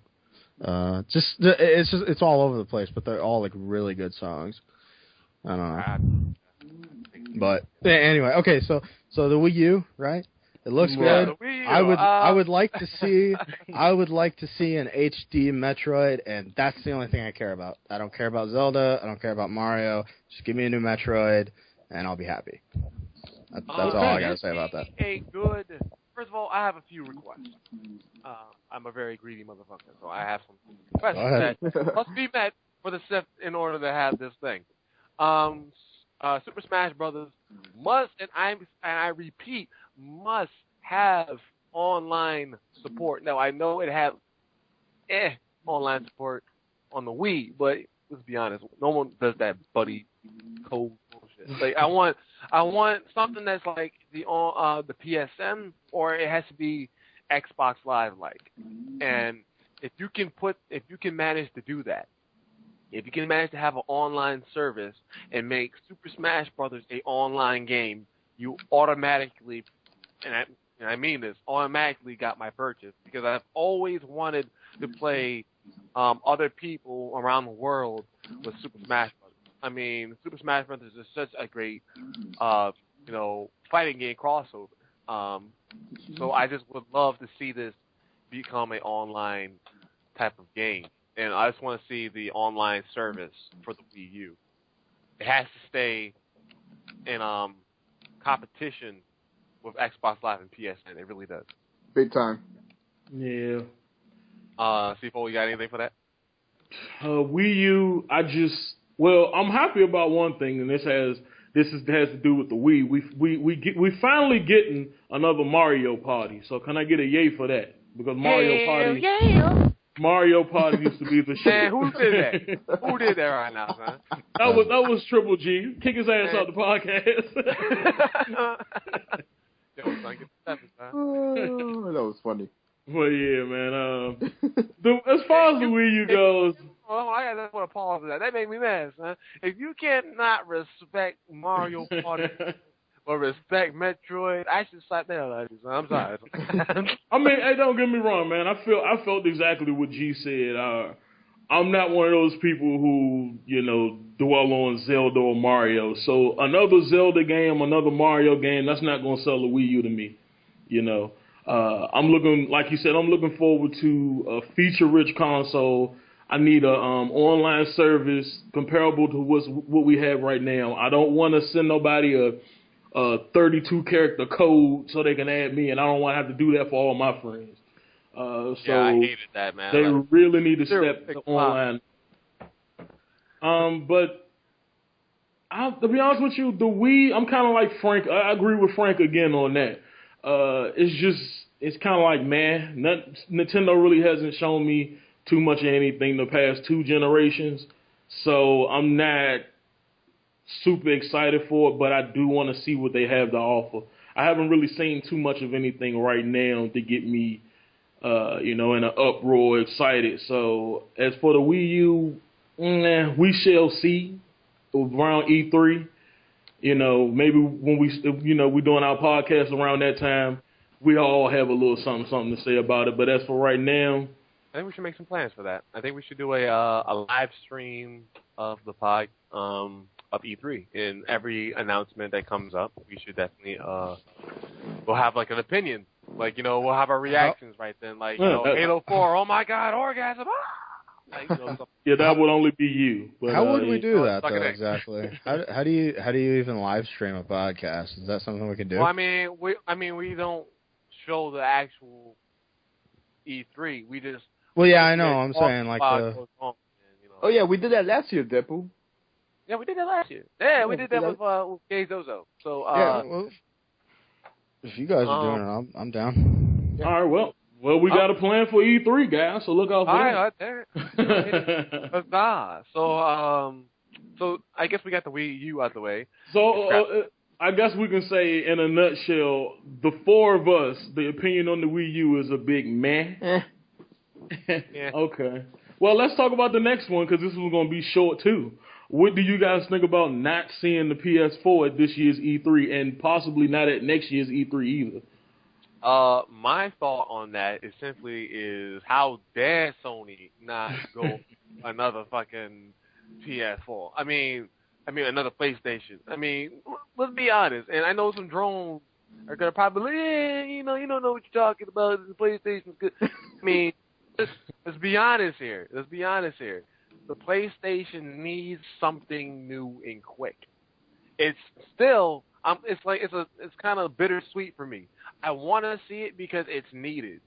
It's all over the place, but they're all like really good songs. I don't know. But anyway, okay, so the Wii U, right? It looks good. I would like to see an HD Metroid, and that's the only thing I care about. I don't care about Zelda. I don't care about Mario. Just give me a new Metroid, and I'll be happy. That's all I gotta say about that. First of all, I have a few requests. I'm a very greedy motherfucker, so I have some requests that must be met for the Sith in order to have this thing. Super Smash Brothers must, and I repeat, must have online support. Now I know it had online support on the Wii, but let's be honest, no one does that buddy code bullshit. Like I want something that's like the PSN, or it has to be Xbox Live like. And if you can manage to do that, if you can manage to have an online service and make Super Smash Brothers a online game, you automatically, and I mean this, automatically got my purchase, because I've always wanted to play other people around the world with Super Smash Brothers. I mean, Super Smash Brothers is such a great, fighting game crossover. So I just would love to see this become an online type of game. And I just want to see the online service for the Wii U. It has to stay in competition with Xbox Live and PSN. It really does. Big time. Yeah. C4, you got anything for that? Wii U, I'm happy about one thing, and this has to do with the Wii. We finally getting another Mario Party. So can I get a yay for that? Because Mario Party. Mario Party used to be the shit. Man, who did that? Who did that right now, son? That was Triple G. Kick his ass out the podcast. Yo, son, get the stepping, son. Oh, that was funny. Well, yeah, man. As far as the Wii U goes, well, I got to pause for that. That made me mad, son. If you cannot respect Mario Party or respect Metroid, I should slap that out of you, son. I'm sorry. I mean, hey, don't get me wrong, man. I felt exactly what G said. I'm not one of those people who, dwell on Zelda or Mario. So another Zelda game, another Mario game, that's not going to sell a Wii U to me, I'm looking forward to a feature-rich console. I need a online service comparable to what we have right now. I don't want to send nobody a 32-character code so they can add me, and I don't want to have to do that for all my friends. Yeah, I hated that, man. They really need to step online. But to be honest with you, the Wii, I'm kind of like Frank. I agree with Frank again on that. It's kind of like, man, Nintendo really hasn't shown me too much of anything the past 2 generations, so I'm not super excited for it, but I do want to see what they have to offer. I haven't really seen too much of anything right now to get me, in an uproar excited. So as for the Wii U, we shall see around E3. Maybe when we're doing our podcast around that time, we all have a little something to say about it. But as for right now, I think we should make some plans for that. I think we should do a live stream of the pod of E3. In every announcement that comes up, we should definitely we'll have like an opinion. Like, we'll have our reactions right then. Like, Halo 4, oh my God, orgasm! Like, yeah, that would only be you. But, how would we do that though? Exactly. How do you even live stream a podcast? Is that something we can do? Well, we don't show the actual E3. We just. Well, yeah, I know. I'm saying like the. Oh yeah, we did that last year, Deadpool. Yeah, we did that last year. Yeah, we did that with Gay Zozo. So. Well, if you guys are doing it, I'm down. Yeah. All right, well, we got a plan for E3, guys. So look out for that. All right, there. So I guess we got the Wii U out the way. So I guess we can say, in a nutshell, the 4 of us, the opinion on the Wii U is a big meh. Yeah. Okay. Well, let's talk about the next one, because this one's going to be short, too. What do you guys think about not seeing the PS4 at this year's E3 and possibly not at next year's E3 either? My thought on that is simply how dare Sony not go another fucking PS4? I mean another PlayStation. Let's be honest. And I know some drones are gonna probably, you don't know what you're talking about. The PlayStation's good. Let's be honest here. The PlayStation needs something new and quick. It's still, it's kind of bittersweet for me. I want to see it because it's needed.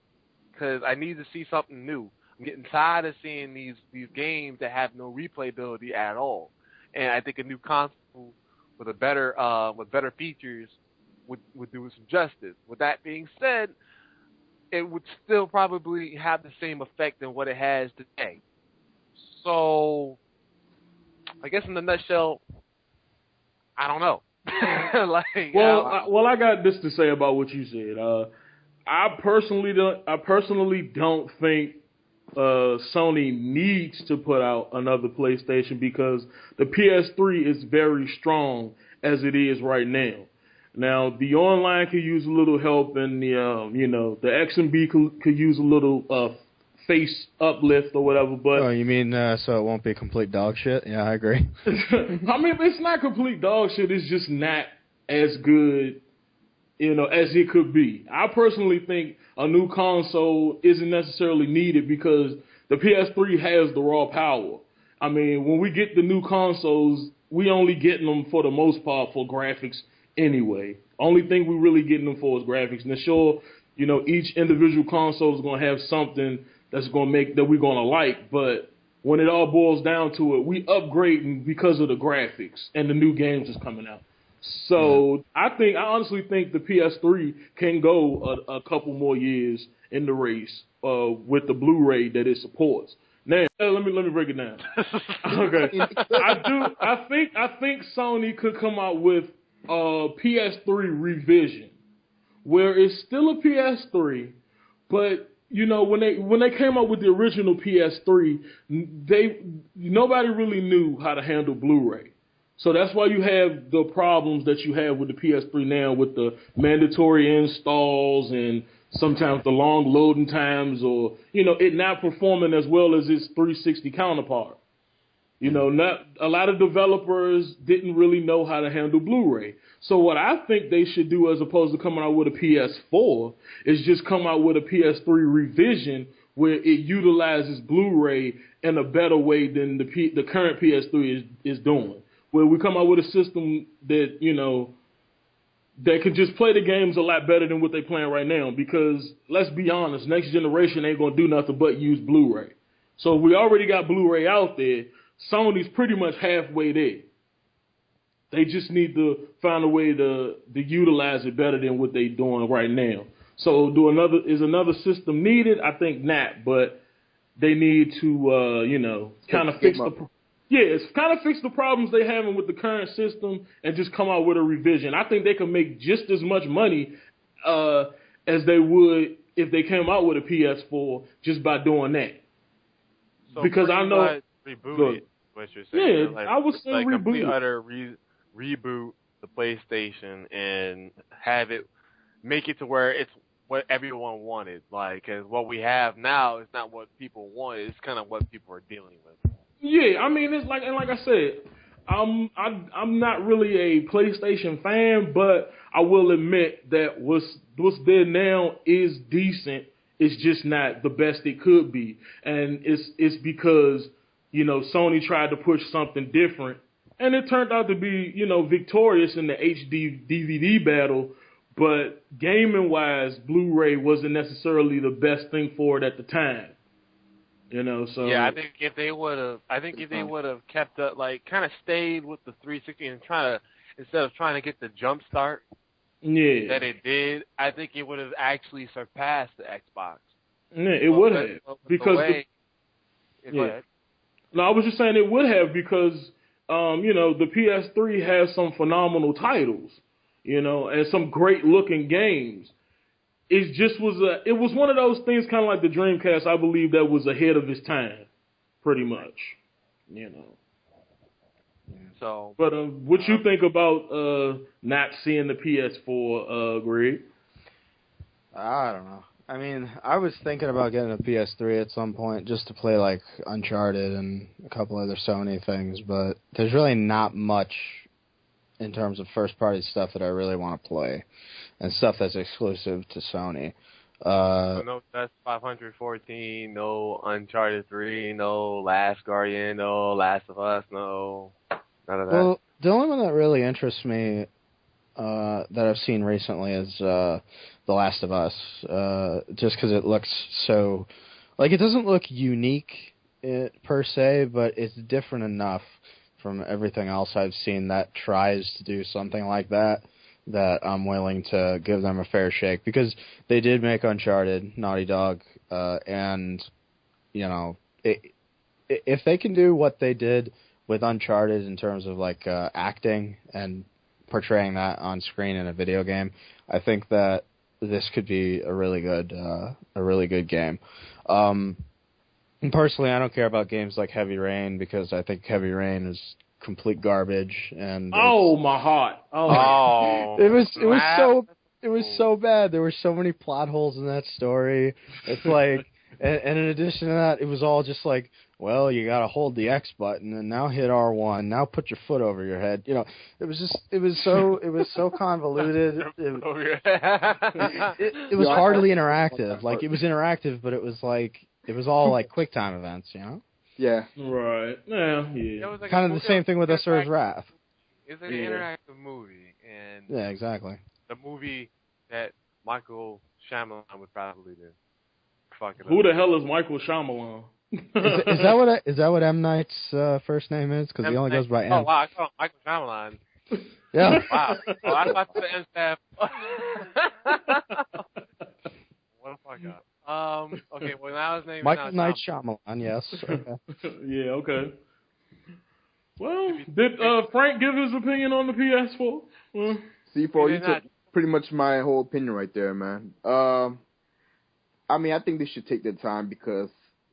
Because I need to see something new. I'm getting tired of seeing these games that have no replayability at all. And I think a new console with better features would do some justice. With that being said, it would still probably have the same effect than what it has today. So, I guess in a nutshell, I don't know. I got this to say about what you said. I personally don't think Sony needs to put out another PlayStation because the PS3 is very strong as it is right now. Now the online could use a little help, and the X&B could use a little face uplift or whatever. But you mean so it won't be complete dog shit? Yeah, I agree. It's not complete dog shit. It's just not as good, as it could be. I personally think a new console isn't necessarily needed because the PS3 has the raw power. When we get the new consoles, we only getting them for the most part for graphics anyway. Only thing we really getting them for is graphics. And sure, each individual console is going to have something that's going to make that we're going to like, but when it all boils down to it, we upgrading because of the graphics and the new games that's coming out. So I honestly think the PS3 can go a couple more years in the race with the Blu-ray that it supports. Now, let me break it down. Okay, I think Sony could come out with a PS3 revision where it's still a PS3, but you know when they came out with the original PS3, nobody really knew how to handle Blu-ray. So that's why you have the problems that you have with the PS3 now with the mandatory installs and sometimes the long loading times or, you know, it not performing as well as its 360 counterpart. You know, not a lot of developers didn't really know how to handle Blu-ray. So what I think they should do as opposed to coming out with a PS4 is just come out with a PS3 revision where it utilizes Blu-ray in a better way than the current PS3 is doing. Where we come out with a system that, you know, that could just play the games a lot better than what they're playing right now. Because, let's be honest, next generation ain't going to do nothing but use Blu-ray. So we already got Blu-ray out there. Sony's pretty much halfway there. They just need to find a way to utilize it better than what they're doing right now. So is another system needed? I think not, but they need to, you know, kind of fix the problems they're having with the current system and just come out with a revision. I think they could make just as much money as they would if they came out with a PS4 just by doing that. So because I know reboot it, what you're saying. Yeah, I would say like reboot. Complete utter reboot the PlayStation and have it make it to where it's what everyone wanted. Like, cause what we have now is not what people want. It's kind of what people are dealing with. Yeah, I mean, it's like, and like I said, I'm not really a PlayStation fan, but I will admit that what's there now is decent. It's just not the best it could be, and it's because, you know, Sony tried to push something different, and it turned out to be, you know, victorious in the HD DVD battle. But gaming wise, Blu-ray wasn't necessarily the best thing for it at the time. You know, so yeah, I think if they would have kept up, like, kind of stayed with the 360 and instead of trying to get the jump start that it did, I think it would have actually surpassed the Xbox. Yeah, it would have because no, I was just saying it would have because you know, the PS3 has some phenomenal titles, you know, and some great looking games. It was one of those things, kind of like the Dreamcast. I believe that was ahead of its time, pretty much, you know. So, but what you think about not seeing the PS4, Greg? I don't know. I mean, I was thinking about getting a PS3 at some point just to play like Uncharted and a couple other Sony things, but there's really not much in terms of first-party stuff that I really want to play, and stuff that's exclusive to Sony. No Test 514, no Uncharted 3, no Last Guardian, no Last of Us, no none of that. Well, the only one that really interests me that I've seen recently is The Last of Us, just because it looks so... Like, it doesn't look unique per se, but it's different enough from everything else I've seen that tries to do something like that I'm willing to give them a fair shake, because they did make Uncharted, Naughty Dog, and, you know, if they can do what they did with Uncharted in terms of, like, acting and portraying that on screen in a video game, I think that this could be a really good game. And personally, I don't care about games like Heavy Rain, because I think Heavy Rain is complete garbage. And my heart! It was so bad. There were so many plot holes in that story. It's like, and in addition to that, it was all just like, well, you got to hold the X button and now hit R1. Now put your foot over your head. You know, it was so convoluted. It was hardly interactive. Like, it was interactive, but it was all like QuickTime events, you know? Yeah. Right. Yeah. It was like kind of the same thing with Asura's Wrath. It's an interactive movie, and yeah, exactly. The movie that Michael Shyamalan would probably do. Who the hell is Michael Shyamalan? Is that what M. Night's first name is? Because he only goes by M. Oh wow, I call him Michael Shyamalan. Yeah. Wow. Oh, I thought the end staff. What if I got? Okay. Well, now his name Michael is Knight now Shyamalan, yes. Okay. Yeah, okay. Well, did Frank give his opinion on the PS4? Well, C4, He you did took not. pretty much my whole opinion right there, man. I mean, I think they should take their time because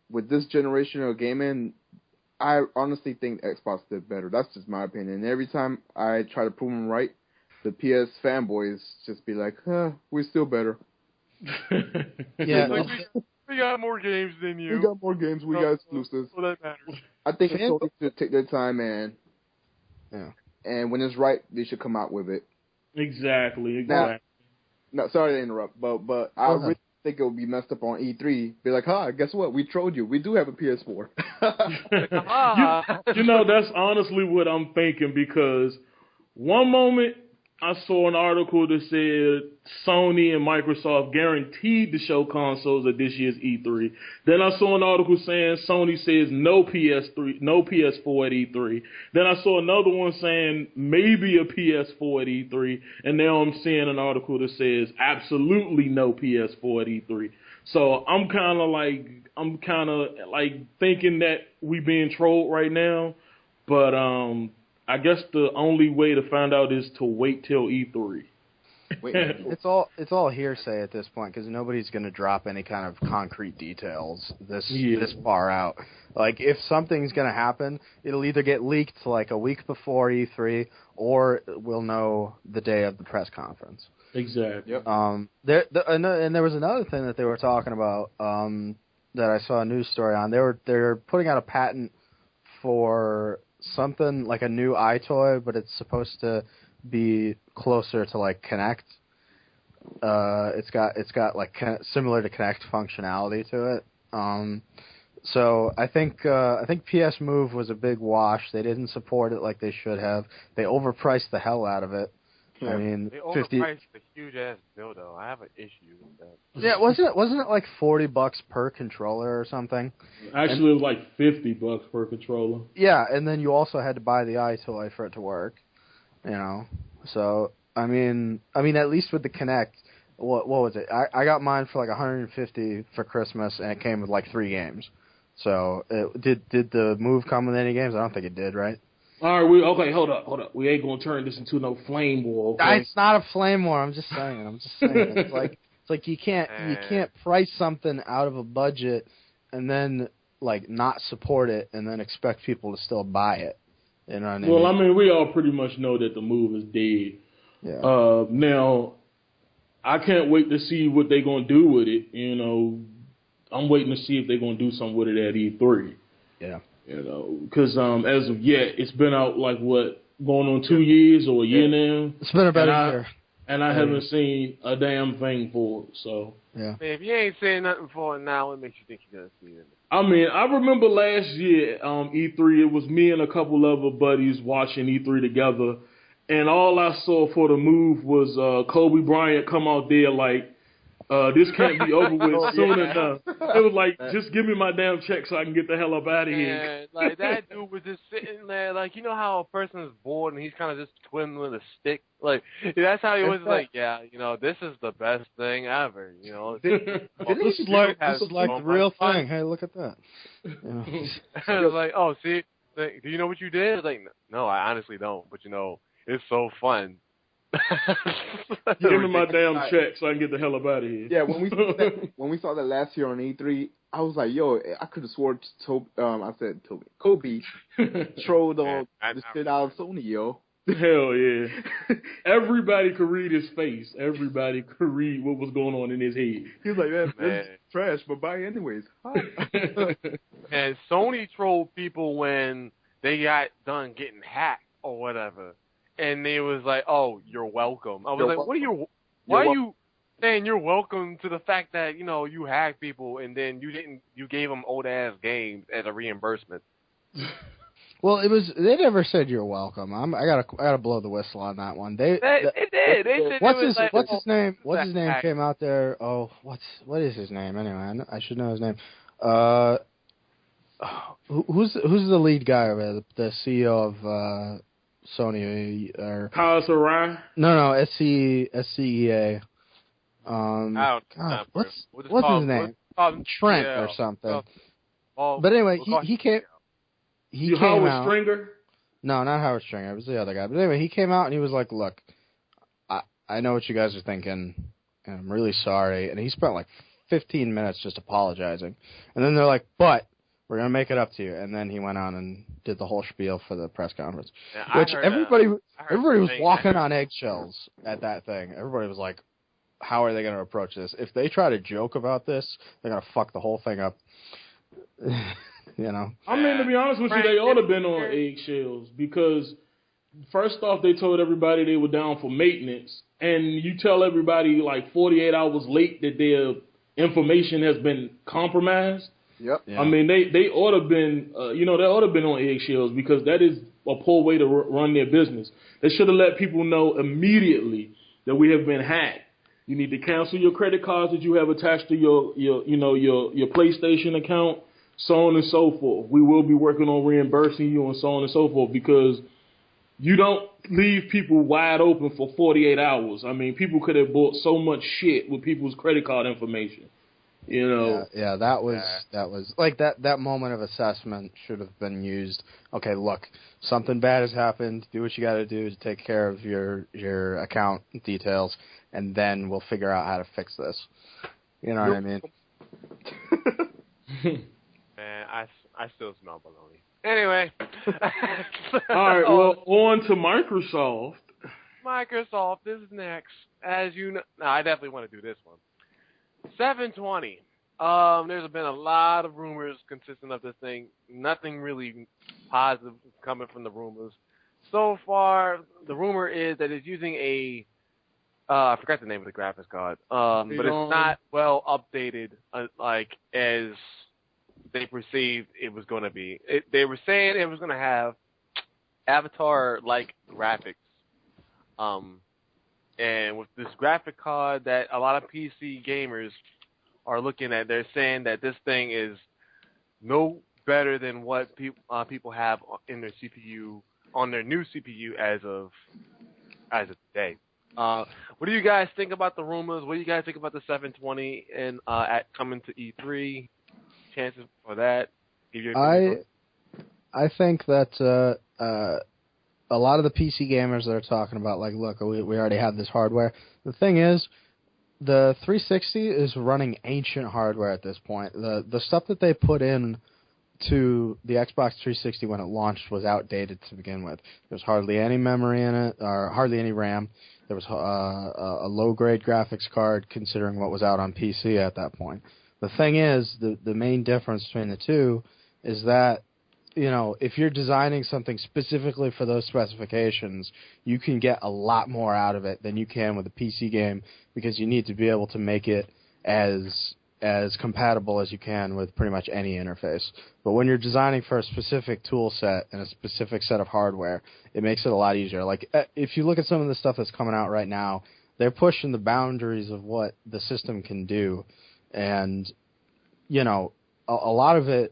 with this generation of gaming, I honestly think Xbox did better. That's just my opinion. And every time I try to prove them right, the PS fanboys just be like, we're still better. Yeah. Like, we got more games than you. We got more games. We got exclusives. So that matters. I think Sony should take their time and when it's right, they should come out with it. Exactly. Now, no, sorry to interrupt, but I really think it would be messed up on E3. Be like, guess what? We trolled you. We do have a PS4. you know, that's honestly what I'm thinking because one moment I saw an article that said Sony and Microsoft guaranteed to show consoles at this year's E3. Then I saw an article saying Sony says no PS4 at E3. Then I saw another one saying maybe a PS4 at E3. And now I'm seeing an article that says absolutely no PS4 at E3. So I'm kind of like thinking that we being trolled right now, but I guess the only way to find out is to wait till E3. It's all hearsay at this point because nobody's going to drop any kind of concrete details this far out. Like if something's going to happen, it'll either get leaked like a week before E3 or we'll know the day of the press conference. Exactly. Yep. And there was another thing that they were talking about that I saw a news story on. They're putting out a patent for something like a new iToy, but it's supposed to be closer to like Kinect. It's got like similar to Kinect functionality to it. So I think PS Move was a big wash. They didn't support it like they should have. They overpriced the hell out of it. Yeah. I mean, They overpriced the huge ass dildo. I have an issue with that. Yeah, wasn't it like $40 per controller or something? Actually, it was like $50 per controller. Yeah, and then you also had to buy the iToy for it to work. You know, so I mean, at least with the Kinect, what was it? I got mine for like $150 for Christmas, and it came with like 3 games. So did the Move come with any games? I don't think it did, right? All right, hold up. We ain't gonna turn this into no flame war. Okay? It's not a flame war. I'm just saying. It's like you can't price something out of a budget and then like not support it and then expect people to still buy it. You know what I mean? Well, I mean, we all pretty much know that the Move is dead. Yeah. Now, I can't wait to see what they're gonna do with it. You know, I'm waiting to see if they're gonna do something with it at E3. Yeah. You know, because as of yet, it's been out like what, going on 2 years or a year now. It's been about a year, and I haven't seen a damn thing for it. So yeah. Man, if you ain't saying nothing for it now, what makes you think you're gonna see it? I mean, I remember last year E3. It was me and a couple other buddies watching E3 together, and all I saw for the Move was Kobe Bryant come out there like, this can't be over with soon enough. It was like, just give me my damn check so I can get the hell up out of here. Man, like that dude was just sitting there, like, you know how a person is bored and he's kind of just twiddling a stick? Like, that's how he was like, yeah, you know, this is the best thing ever, you know. This is like the real thing. Hey, look at that. Yeah. I was like, oh, see, like, do you know what you did? I was like, no, I honestly don't, but you know, it's so fun. Give me my damn check so I can get the hell up out of here. Yeah, when we saw that last year on E3, I was like, yo, I could have sworn Kobe trolled on the shit out of Sony, yo. Hell yeah. Everybody could read his face. Everybody could read what was going on in his head. He was like, that's trash, but buy it anyways. And Sony trolled people when they got done getting hacked or whatever. And they was like, "Oh, you're welcome." I was like, "What are you? Why are you saying you're welcome to the fact that you know you hacked people and then you gave them old ass games as a reimbursement?" Well, they never said you're welcome. I gotta blow the whistle on that one. They did. They said what's his name? What's his name came out there? Oh, what is his name anyway? I should know his name. Who's the lead guy over there? The CEO of Sony or Kaz Hirai? No, SCEA. What's his name? Trent or something. But anyway, he came. He came Howard out. Stringer? No, not Howard Stringer. It was the other guy. But anyway, he came out and he was like, "Look, I know what you guys are thinking, and I'm really sorry." And he spent like 15 minutes just apologizing. And then they're like, "But we're gonna make it up to you." And then he went on and did the whole spiel for the press conference, which everybody was walking on eggshells at that thing. Everybody was like, "How are they gonna approach this? If they try to joke about this, they're gonna fuck the whole thing up." You know. I mean, to be honest with you, they ought to have been on eggshells because first off, they told everybody they were down for maintenance, and you tell everybody like 48 hours late that their information has been compromised. Yep. Yeah. I mean, they ought to have been, they ought to have been on eggshells because that is a poor way to run their business. They should have let people know immediately that we have been hacked. You need to cancel your credit cards that you have attached to your PlayStation account, so on and so forth. We will be working on reimbursing you and so on and so forth because you don't leave people wide open for 48 hours. I mean, people could have bought so much shit with people's credit card information. You know. Yeah, that was like that moment of assessment should have been used. Okay, look, something bad has happened. Do what you got to do to take care of your account details, and then we'll figure out how to fix this. You know what I mean? Man, I still smell bologna. Anyway. All right, well, on to Microsoft. Microsoft is next. As you know, no, I definitely want to do this one. 720. There's been a lot of rumors consistent of this thing. Nothing really positive coming from the rumors. So far, the rumor is that it's using I forgot the name of the graphics card. But it's not well updated like as they perceived it was going to be. They were saying it was going to have Avatar-like graphics. And with this graphic card that a lot of PC gamers are looking at, they're saying that this thing is no better than what people have in their CPU, on their new CPU as of today. What do you guys think about the rumors? What do you guys think about the 720 and coming to E3? Chances for that? I think that a lot of the PC gamers that are talking about, like, look, we already have this hardware. The thing is, the 360 is running ancient hardware at this point. The stuff that they put in to the Xbox 360 when it launched was outdated to begin with. There's hardly any memory in it, or hardly any RAM. There was a low-grade graphics card considering what was out on PC at that point. The thing is, the main difference between the two is that, you know, if you're designing something specifically for those specifications, you can get a lot more out of it than you can with a PC game because you need to be able to make it as compatible as you can with pretty much any interface. But when you're designing for a specific tool set and a specific set of hardware, it makes it a lot easier. Like, if you look at some of the stuff that's coming out right now, they're pushing the boundaries of what the system can do. And, you know, a lot of it,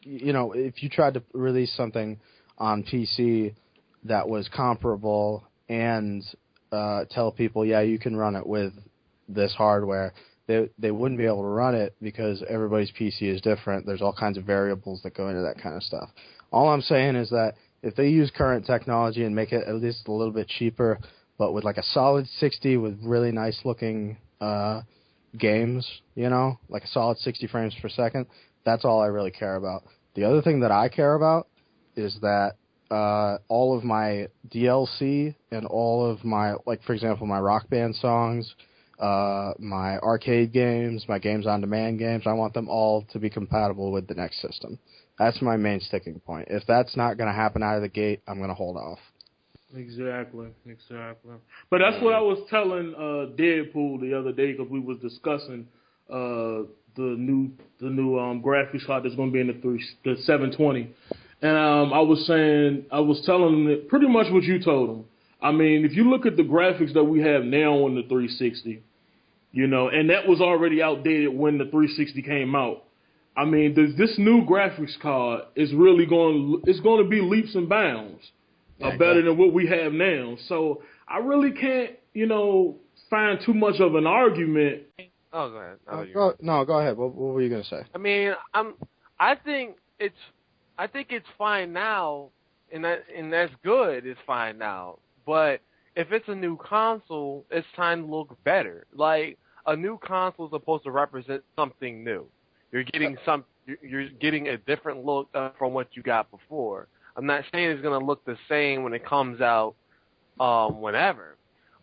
you know, if you tried to release something on PC that was comparable and tell people, yeah, you can run it with this hardware, they wouldn't be able to run it because everybody's PC is different. There's all kinds of variables that go into that kind of stuff. All I'm saying is that if they use current technology and make it at least a little bit cheaper, but with like a solid 60 with really nice looking games, you know, like a solid 60 frames per second, that's all I really care about. The other thing that I care about is that all of my DLC and all of my, like, for example, my Rock Band songs, my arcade games, my games on demand games, I want them all to be compatible with the next system. That's my main sticking point. If that's not going to happen out of the gate, I'm going to hold off. Exactly. But that's what I was telling Deadpool the other day because we was discussing the new graphics card that's going to be in the 720, and I was telling him pretty much what you told him. I mean, if you look at the graphics that we have now on the 360, you know, and that was already outdated when the 360 came out. I mean, this new graphics card is really going to be leaps and bounds better than what we have now. So I really can't, find too much of an argument. Oh, go ahead. Go ahead. What were you gonna say? I mean, I think it's fine now, and that's good. It's fine now, but if it's a new console, it's time to look better. Like, a new console is supposed to represent something new. You're getting a different look from what you got before. I'm not saying it's gonna look the same when it comes out, whenever,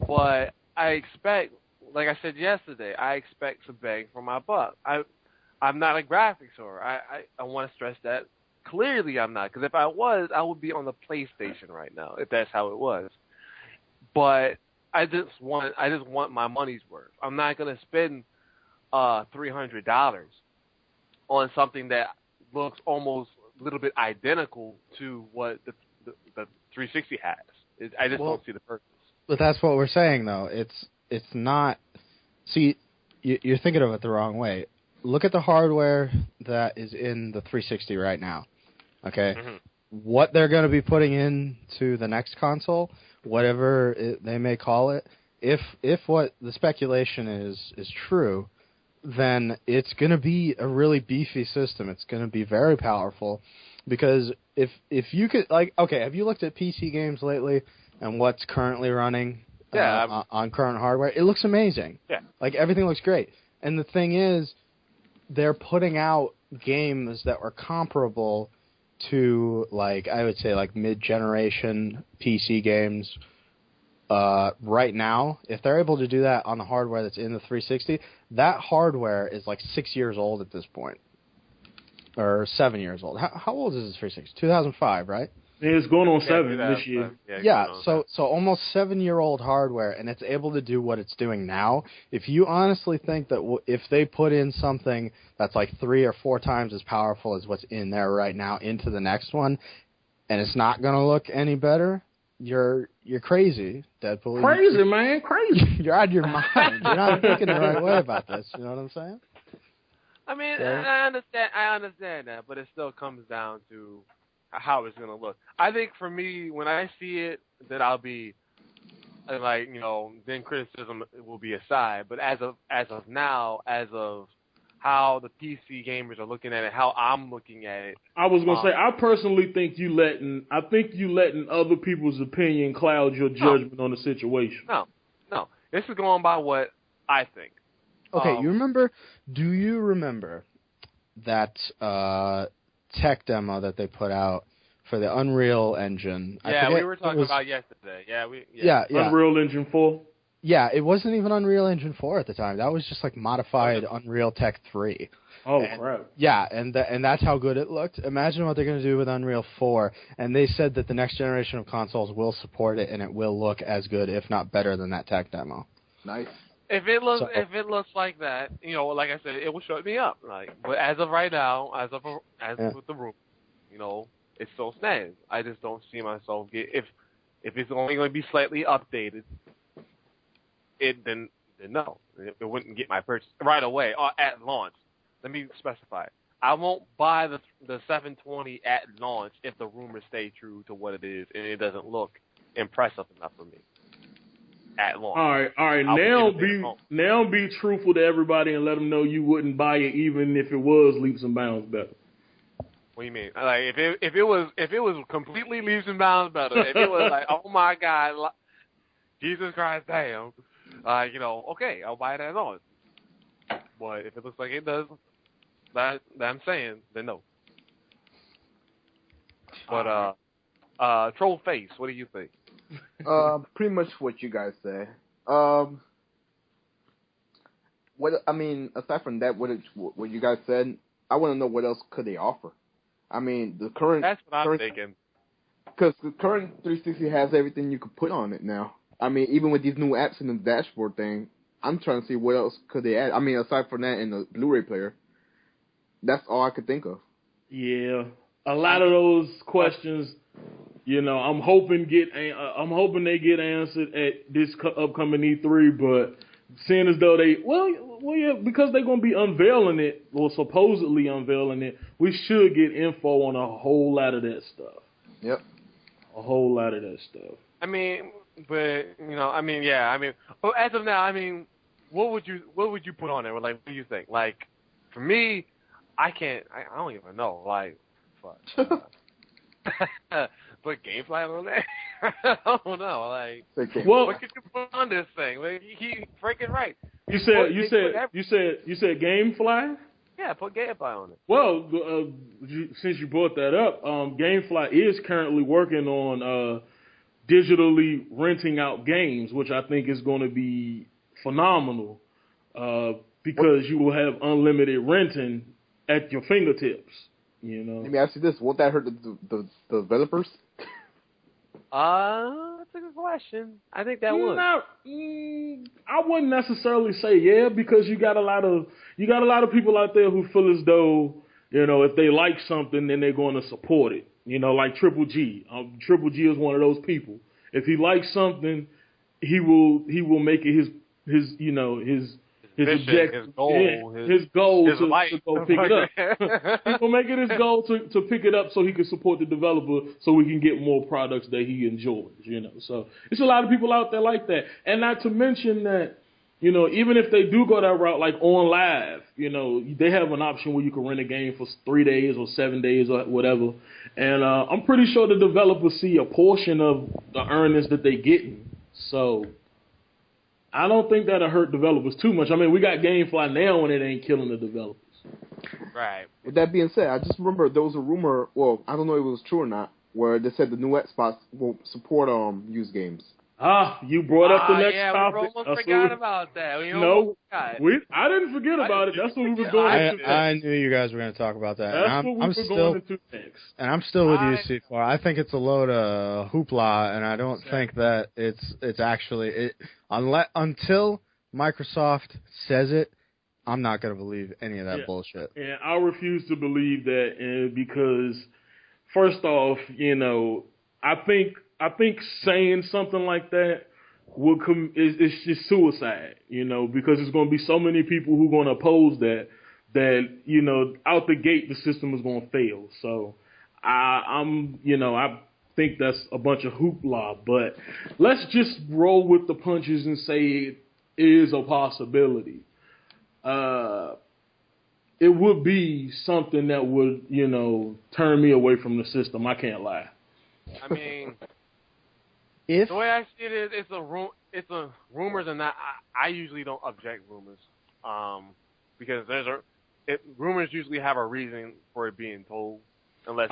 but I expect, like I said yesterday, I expect some bang for my buck. I'm not a graphics whore. I want to stress that clearly. I'm not, because if I was, I would be on the PlayStation right now. If that's how it was, but I just want my money's worth. I'm not gonna spend $300 on something that looks almost a little bit identical to what the 360 has. I just don't see the purpose. But that's what we're saying, though. It's not. See, you're thinking of it the wrong way. Look at the hardware that is in the 360 right now. Okay, what they're going to be putting into the next console, whatever they may call it, if what the speculation is true, then it's going to be a really beefy system. It's going to be very powerful, because if you could, like, okay, have you looked at PC games lately and what's currently running on current hardware? It looks amazing. Yeah. Like, everything looks great. And the thing is, they're putting out games that were comparable to, like, I would say, like, mid-generation PC games right now. If they're able to do that on the hardware that's in the 360, that hardware is like 6 years old at this point. Or 7 years old. How old is this 360? 2005, right? It's going on 7 this year. Yeah, so almost 7-year-old hardware, and it's able to do what it's doing now. If you honestly think that if they put in something that's like 3 or 4 times as powerful as what's in there right now into the next one, and it's not going to look any better, you're crazy, Deadpool. Crazy, man, crazy. You're out of your mind. You're not thinking the right way about this. You know what I'm saying? I mean, I understand that, but it still comes down to how it's gonna look. I think for me, when I see it, then I'll be like, then criticism will be aside. But as of now, as of how the PC gamers are looking at it, how I'm looking at it, I was gonna say, I personally think you letting other people's opinion cloud your judgment on the situation. No, this is going by what I think. Okay, do you remember that tech demo that they put out for the Unreal Engine? Yeah, we were talking about yesterday. Yeah. Unreal Engine 4? Yeah, it wasn't even Unreal Engine 4 at the time. That was just like modified Unreal Tech 3. Oh, crap. Yeah, and that's how good it looked. Imagine what they're going to do with Unreal 4. And they said that the next generation of consoles will support it, and it will look as good, if not better, than that tech demo. Nice. If it looks like that, like I said, it will shut me up. But as of right now, with the room, it still stands. I just don't see myself if it's only going to be slightly updated. Then no, it wouldn't get my purchase right away at launch. Let me specify. I won't buy the 720 at launch if the rumors stay true to what it is and it doesn't look impressive enough for me at launch. All right. Now be truthful to everybody and let them know you wouldn't buy it even if it was leaps and bounds better. What do you mean? Like, if it was completely leaps and bounds better, if it was like, oh my God, Jesus Christ, damn, okay, I'll buy it at launch. But if it looks like it does, that I'm saying, then no. But Troll Face, what do you think? Pretty much what you guys say. Aside from that, what you guys said, I want to know what else could they offer. I mean, the current. That's what I'm thinking. Because the current 360 has everything you could put on it now. I mean, even with these new apps and the dashboard thing, I'm trying to see what else could they add. I mean, aside from that and the Blu-ray player, that's all I could think of. Yeah, a lot of those questions, I'm hoping they get answered at this upcoming E3. But seeing as though yeah, because they're gonna be unveiling it or supposedly unveiling it, we should get info on a whole lot of that stuff. Yep. A whole lot of that stuff. I mean, but well, as of now, I mean, what would you put on there? Like, what do you think? Like, for me, I don't even know. Like, fuck. Put Gamefly on there? I don't know. Like, what could you put on this thing? Like, he freaking right. You said Gamefly? Yeah, put Gamefly on it. Well, since you brought that up, Gamefly is currently working on digitally renting out games, which I think is going to be phenomenal because you will have unlimited renting at your fingertips. You know. Let me ask you this: won't that hurt the developers? That's a good question. I think that would. I wouldn't necessarily say yeah, because you got a lot of people out there who feel as though, you know, if they like something, then they're going to support it. You know, like Triple G. Triple G is one of those people. If he likes something, he will make it his objective, his goal to go pick it up. He will make it his goal to pick it up so he can support the developer, so we can get more products that he enjoys. You know, so it's a lot of people out there like that, and not to mention that, you know, even if they do go that route, like on live, you know, they have an option where you can rent a game for 3 days or 7 days or whatever, and I'm pretty sure the developers see a portion of the earnings that they getting, so. I don't think that'll hurt developers too much. I mean, we got Gamefly now and it ain't killing the developers. Right. With that being said, I just remember there was a rumor, well, I don't know if it was true or not, where they said the new Xbox won't support used games. You brought up the next topic. We almost forgot about that. I didn't forget about it. That's what we were going into. I knew you guys were going to talk about that. That's what we were going into next. And I'm still with you, C4. I think it's a load of hoopla, and I don't think that it's actually until Microsoft says it, I'm not going to believe any of that bullshit. And I refuse to believe that because, first off, you know, I think saying something like that it's just suicide, you know, because there's going to be so many people who are going to oppose that, you know, out the gate the system is going to fail. So I think that's a bunch of hoopla, but let's just roll with the punches and say it is a possibility. It would be something that would, you know, turn me away from the system. I can't lie. I mean, the way I see it is, it's a rumors, and I usually don't object rumors, because rumors usually have a reason for it being told. Unless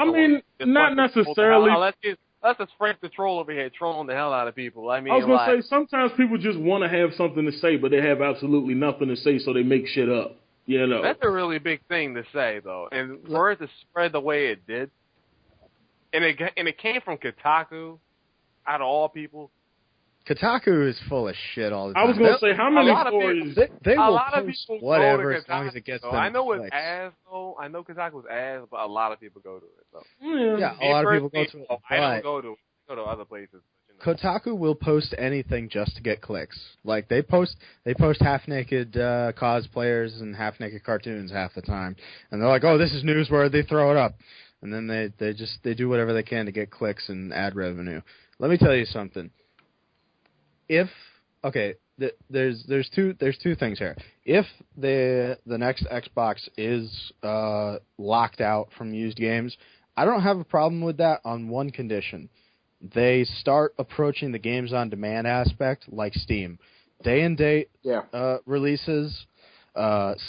not necessarily. Unless it's Frank the troll over here trolling the hell out of people. I mean, I was gonna say sometimes people just want to have something to say, but they have absolutely nothing to say, so they make shit up. You know, that's a really big thing to say, though, and for it to spread the way it did, and it came from Kotaku, out of all people. Kotaku is full of shit all the time. I was going to say, how many stories? They will post whatever as long as it gets them I know it's clicks. ass, though. I know Kotaku's ass, but a lot of people go to it. So. Yeah, a lot of people go to it. I don't go to other places. Kotaku will post anything just to get clicks. Like they post half-naked cosplayers and half-naked cartoons half the time, and they're like, "Oh, this is newsworthy." Throw it up, and then they do whatever they can to get clicks and ad revenue. Let me tell you something. There's two things here. If the next Xbox is locked out from used games, I don't have a problem with that on one condition. They start approaching the games on demand aspect like Steam. Day and date releases,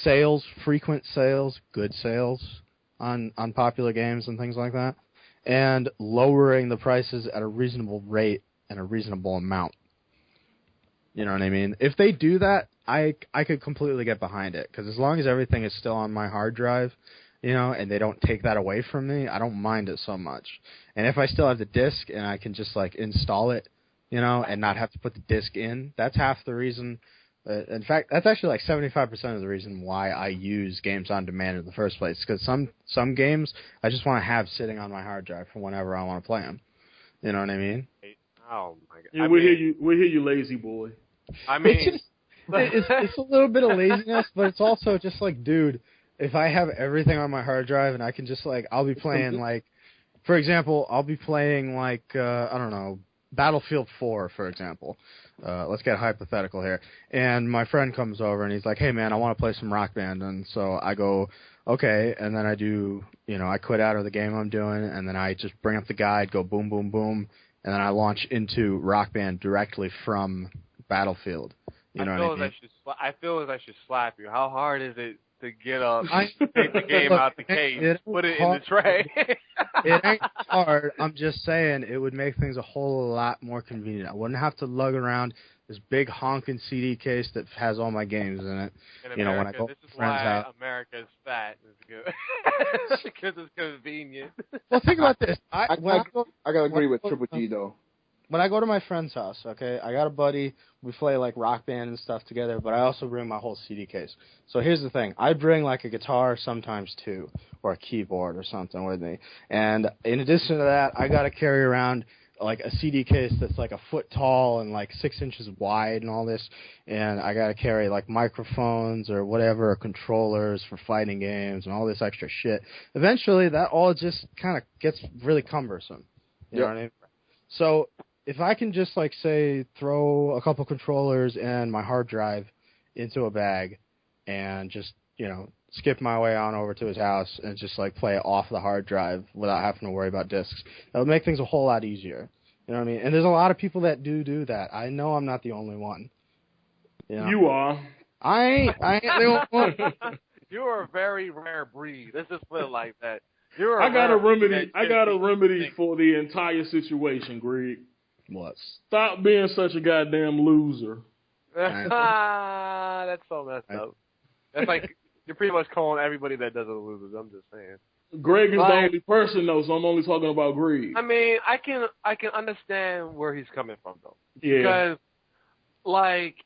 sales, frequent sales, good sales on popular games and things like that, and lowering the prices at a reasonable rate and a reasonable amount. You know what I mean? If they do that, I could completely get behind it, because as long as everything is still on my hard drive, you know, and they don't take that away from me, I don't mind it so much. And if I still have the disc and I can just like install it, you know, and not have to put the disc in, that's half the reason. In fact, that's actually like 75% of the reason why I use games on demand in the first place. Because some games I just want to have sitting on my hard drive for whenever I want to play them. You know what I mean? Oh my god! Yeah, we hear you, lazy boy. I mean, it's a little bit of laziness, but it's also just like, dude, if I have everything on my hard drive and I can just like, I'll be playing like, for example, I'll be playing like, I don't know, Battlefield 4, for example. Let's get hypothetical here. And my friend comes over and he's like, hey man, I want to play some Rock Band. And so I go, okay. And then I do, I quit out of the game I'm doing, and then I just bring up the guide, go boom, boom, boom. And then I launch into Rock Band directly from Battlefield. You know what I mean? I feel as I should slap you. How hard is it to get up, take the game out the case, put it in the tray? It ain't hard. I'm just saying it would make things a whole lot more convenient. I wouldn't have to lug around this big honking CD case that has all my games in it. In America, when I go this is to friends' why house. America's fat. It's good because it's convenient. Well, think about this. I gotta agree with Triple G though. When I go to my friend's house, okay, I got a buddy. We play like Rock Band and stuff together, but I also bring my whole CD case. So here's the thing: I bring like a guitar, sometimes two, or a keyboard or something with me. And in addition to that, I got to carry around like a CD case that's like a foot tall and like 6 inches wide and all this. And I got to carry like microphones or whatever, or controllers for fighting games and all this extra shit. Eventually, that all just kind of gets really cumbersome. You know what I mean? So if I can just, like, say, throw a couple controllers and my hard drive into a bag and just, skip my way on over to his house and just, like, play it off the hard drive without having to worry about discs, that would make things a whole lot easier. You know what I mean? And there's a lot of people that do that. I know I'm not the only one. You are. I ain't the only one. You are a very rare breed. Let's just put it like that. I got a remedy for the entire situation, Greg. What? Stop being such a goddamn loser. That's so messed up. That's like you're pretty much calling everybody that does it losers. I'm just saying. Greg is the only person though, so I'm only talking about Greg. I mean, I can understand where he's coming from though. Yeah. Because like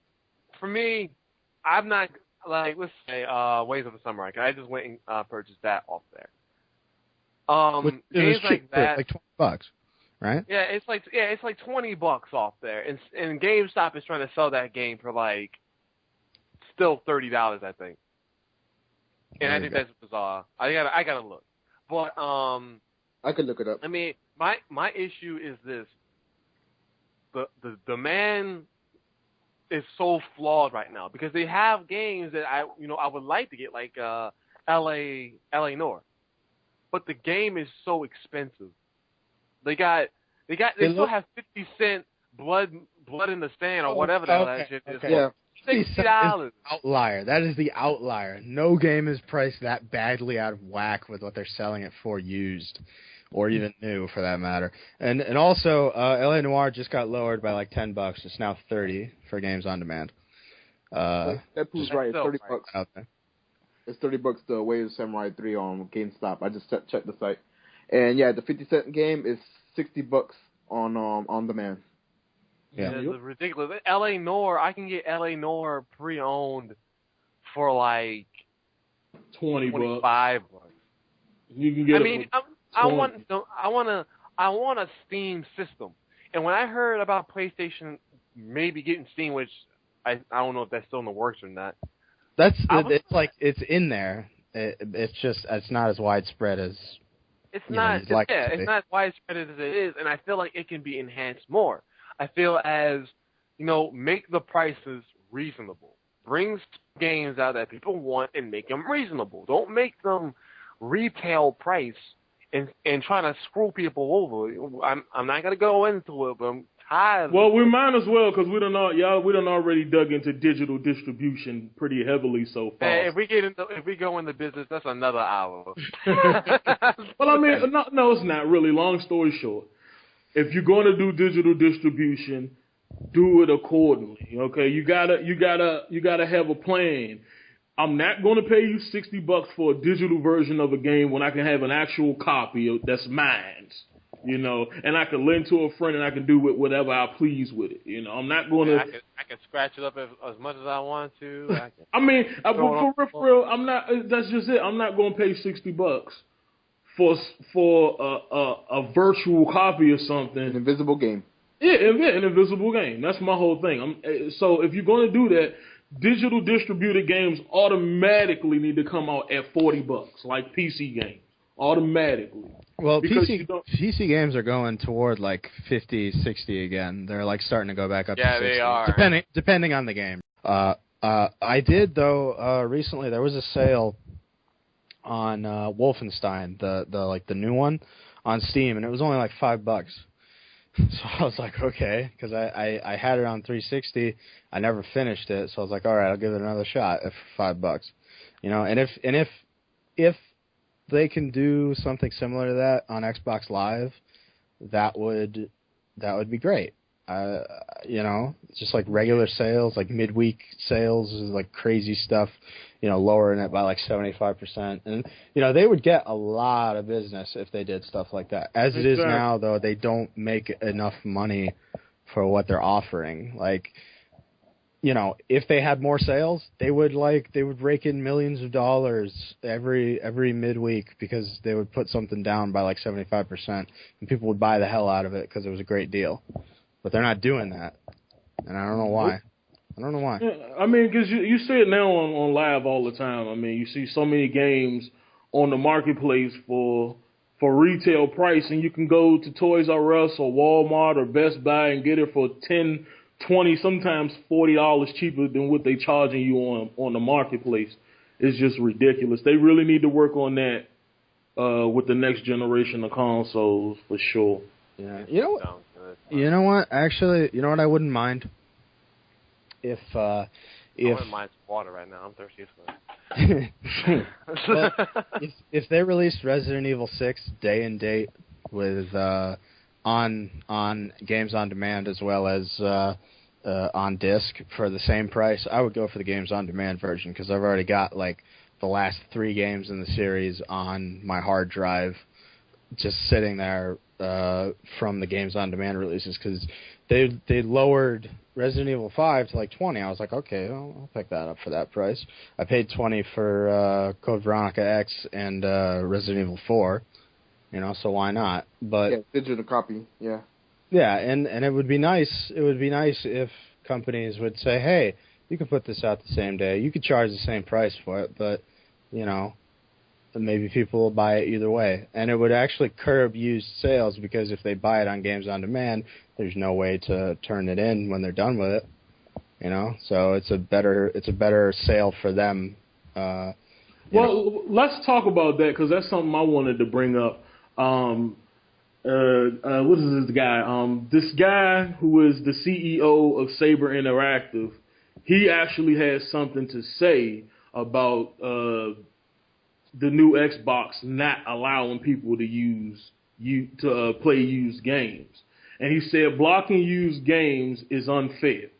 for me, I'm not like let's say Ways of the Samurai. I just went and purchased that off there. Games like that, like $20. Right? Yeah, it's like $20 off there, and GameStop is trying to sell that game for like still $30, I think. And I think that's bizarre. I gotta look, but I could look it up. I mean, my issue is this: the demand is so flawed right now because they have games that I would like to get like L.A. Noire, but the game is so expensive. They still have 50 Cent blood in the sand or whatever that shit is. Yeah. $60. Outlier. That is the outlier. No game is priced that badly out of whack with what they're selling it for used, or even new for that matter. And also, L.A. Noire just got lowered by like $10. It's now $30 for games on demand. That proves right. It's $30 out there. It's $30 the Ways of Samurai 3 on GameStop. I just checked the site, and yeah, the 50 Cent game is $60 on demand. Yeah, it's ridiculous. L.A. Noire, I can get L.A. Noire pre-owned for like $25. You can get. I want a Steam system. And when I heard about PlayStation maybe getting Steam, which I don't know if that's still in the works or not. It's in there. It's not as widespread as. It's not as widespread as it is, and I feel like it can be enhanced more. I feel as, make the prices reasonable. Bring games out that people want and make them reasonable. Don't make them retail price and trying to screw people over. I'm not going to go into it, but I'm tired. Well, we might as well because we done already dug into digital distribution pretty heavily so far. Hey, if we go into business, that's another hour. Well, I mean, no, it's not really. Long story short, if you're going to do digital distribution, do it accordingly. Okay, you gotta have a plan. I'm not going to pay you $60 for a digital version of a game when I can have an actual copy that's mine. And I can lend to a friend and I can do whatever I please with it. I'm not going to. I can scratch it up as much as I want to. I mean, for real, I'm not. That's just it. I'm not going to pay $60 for a virtual copy of something. An invisible game. Yeah, an invisible game. That's my whole thing. So if you're going to do that, digital distributed games automatically need to come out at $40, like PC games, automatically. Well, Because PC games are going toward like 50, 60 again. They're like starting to go back up to 60. They are. Depending on the game. I did though recently. There was a sale on Wolfenstein, the new one, on Steam, and it was only like $5. So I was like, okay, because I had it on 360. I never finished it, so I was like, all right, I'll give it another shot for $5. You know, and if they can do something similar to that on Xbox Live, that would be great. You know, just like regular sales, like midweek sales, is like crazy stuff. You know, lowering it by like 75%, and you know they would get a lot of business if they did stuff like that. As it is now, though, they don't make enough money for what they're offering. Like, you know, if they had more sales, they would rake in millions of dollars every midweek because they would put something down by like 75%, and people would buy the hell out of it because it was a great deal. But they're not doing that, and I don't know why. Yeah, I mean, because you see it now on live all the time. I mean, you see so many games on the marketplace for retail price, and you can go to Toys R Us or Walmart or Best Buy and get it for $10, $20, sometimes $40 cheaper than what they charging you on the marketplace. It's just ridiculous. They really need to work on that with the next generation of consoles for sure. Yeah, you know what? Actually, you know what I wouldn't mind. I wouldn't mind some water right now. I'm thirsty as fuck. Well, if they released Resident Evil 6 day and date with on games on demand as well as on disc for the same price, I would go for the games on demand version because I've already got like the last 3 games in the series on my hard drive, just sitting there from the games on demand releases because they lowered Resident Evil 5 to like $20. I was like, okay, I'll pick that up for that price. I paid $20 for Code Veronica X and Resident Evil 4, you know, so why not? But yeah, digital copy, yeah. Yeah, and it would be nice. It would be nice if companies would say, hey, you can put this out the same day. You could charge the same price for it, but you know, maybe people will buy it either way. And it would actually curb used sales because if they buy it on Games on Demand, there's no way to turn it in when they're done with it. You know, so it's a better sale for them. Let's talk about that because that's something I wanted to bring up. What is this guy? This guy who is the CEO of Saber Interactive, he actually has something to say about the new Xbox not allowing people to play used games. And he said blocking used games is unfair.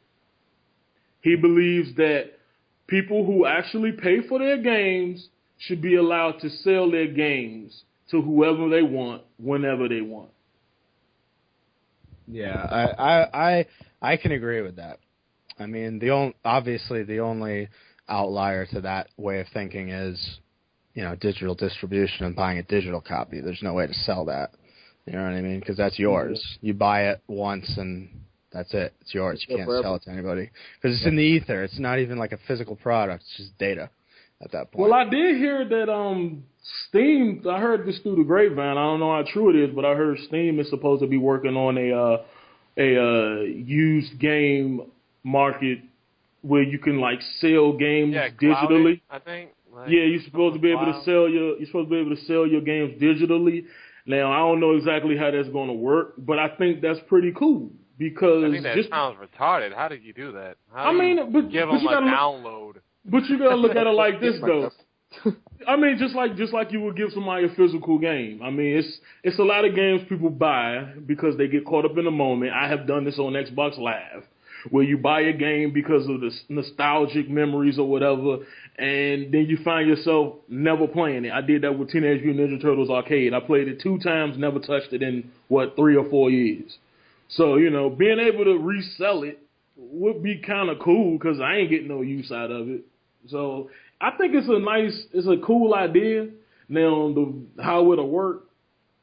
He believes that people who actually pay for their games should be allowed to sell their games to whoever they want, whenever they want. Yeah, I can agree with that. I mean, obviously the only outlier to that way of thinking is, you know, digital distribution and buying a digital copy. There's no way to sell that. You know what I mean? Because that's yours. You buy it once and that's it. It's yours. You can't sell it to anybody. Because it's in the ether. It's not even like a physical product. It's just data at that point. Well, I did hear that Steam, I heard this through the grapevine. I don't know how true it is, but I heard Steam is supposed to be working on a used game market where you can like sell games digitally. I think. You're supposed to be able to sell your games digitally. Now, I don't know exactly how that's going to work, but I think that's pretty cool because I think that sounds retarded. How did you do that? But give them a download. But you gotta look at it like this, though. I mean, just like you would give somebody a physical game. I mean, it's a lot of games people buy because they get caught up in the moment. I have done this on Xbox Live, where you buy a game because of the nostalgic memories or whatever, and then you find yourself never playing it. I did that with Teenage Mutant Ninja Turtles Arcade. I played it 2 times, never touched it in, 3 or 4 years. So, you know, being able to resell it would be kind of cool because I ain't getting no use out of it. So I think it's a cool idea. Now, how it'll work.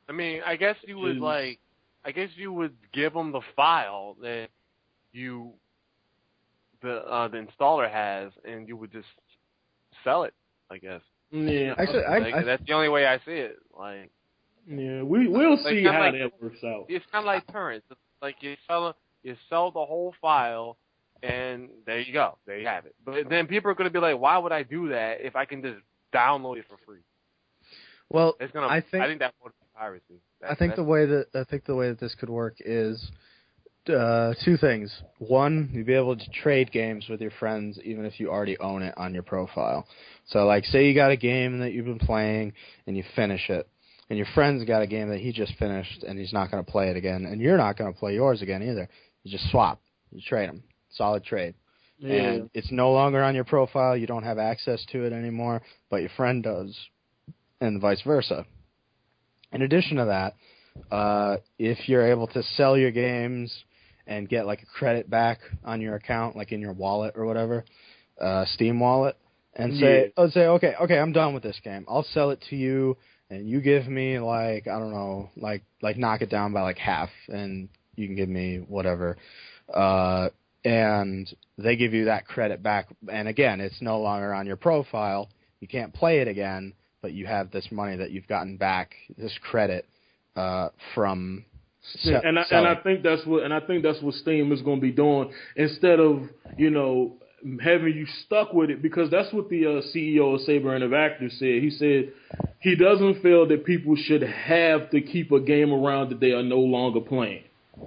I mean, I guess you would give them the file that you the installer has, and you would just sell it, I guess. Yeah, Actually, that's the only way I see it. Like, yeah, we'll see how that works out. It's kind of like torrents. It's like you sell the whole file, and there you go, there you have it. But then people are going to be like, why would I do that if I can just download it for free? Well, I think that's what piracy. I think the way that this could work is two things. One, you'd be able to trade games with your friends even if you already own it on your profile. So, like, say you got a game that you've been playing and you finish it, and your friend's got a game that he just finished and he's not going to play it again, and you're not going to play yours again either. You just swap. You trade them. Solid trade. Yeah. And it's no longer on your profile. You don't have access to it anymore, but your friend does, and vice versa. In addition to that, if you're able to sell your games and get like a credit back on your account, like in your wallet or whatever, Steam wallet, and say, okay, I'm done with this game. I'll sell it to you, and you give me like, I don't know, like knock it down by like half, and you can give me whatever. And they give you that credit back. And again, it's no longer on your profile. You can't play it again, but you have this money that you've gotten back, this credit from. And I think that's what Steam is going to be doing, instead of having you stuck with it, because that's what the CEO of Saber Interactive said. He said he doesn't feel that people should have to keep a game around that they are no longer playing.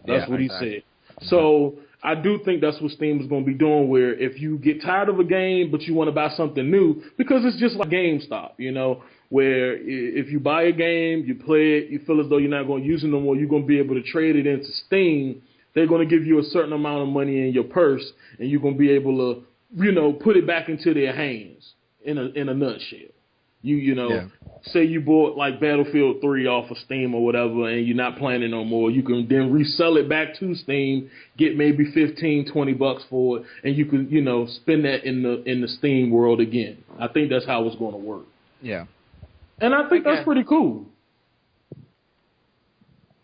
That's what he said. So I do think that's what Steam is going to be doing, where if you get tired of a game but you want to buy something new, because it's just like GameStop, where if you buy a game, you play it, you feel as though you're not going to use it no more, you're going to be able to trade it into Steam. They're going to give you a certain amount of money in your purse, and you're going to be able to, put it back into their hands in a nutshell. Say you bought like Battlefield 3 off of Steam or whatever, and you're not playing it no more. You can then resell it back to Steam, get maybe $15-$20 for it, and you can, spend that in the Steam world again. I think that's how it's going to work. Yeah. And I think that's pretty cool.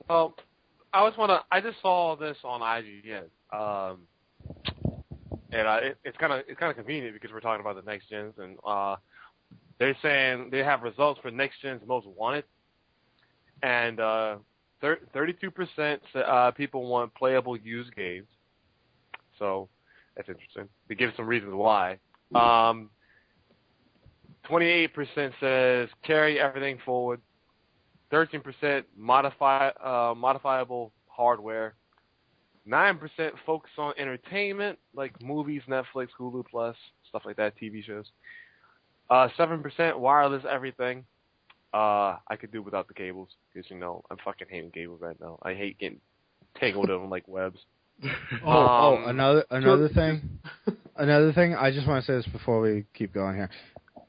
Well, I just saw this on IGN, and it's kind of convenient because we're talking about the next gens, and they're saying they have results for next gen's most wanted, and 32% people want playable used games. So that's interesting. They give some reasons why. 28% says carry everything forward. 13% modifiable hardware. 9% focus on entertainment, like movies, Netflix, Hulu Plus, stuff like that, TV shows. 7% wireless everything. I could do without the cables, because I'm fucking hating cables right now. I hate getting tangled in them like webs. Another thing. Another thing. I just want to say this before we keep going here.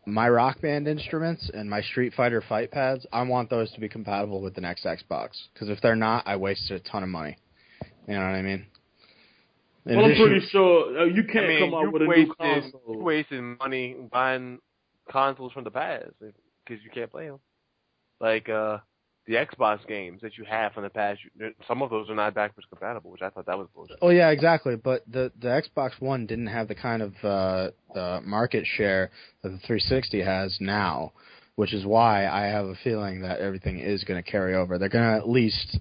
My Rock Band instruments and my Street Fighter fight pads, I want those to be compatible with the next Xbox. Because if they're not, I wasted a ton of money. You know what I mean? Well, I'm pretty sure you can't come out with a new console. You wasted money buying consoles from the past because you can't play them. Like the Xbox games that you have from the past, some of those are not backwards compatible, which I thought that was bullshit. Oh yeah, exactly. But the Xbox One didn't have the kind of market share that the 360 has now, which is why I have a feeling that everything is going to carry over. They're going to at least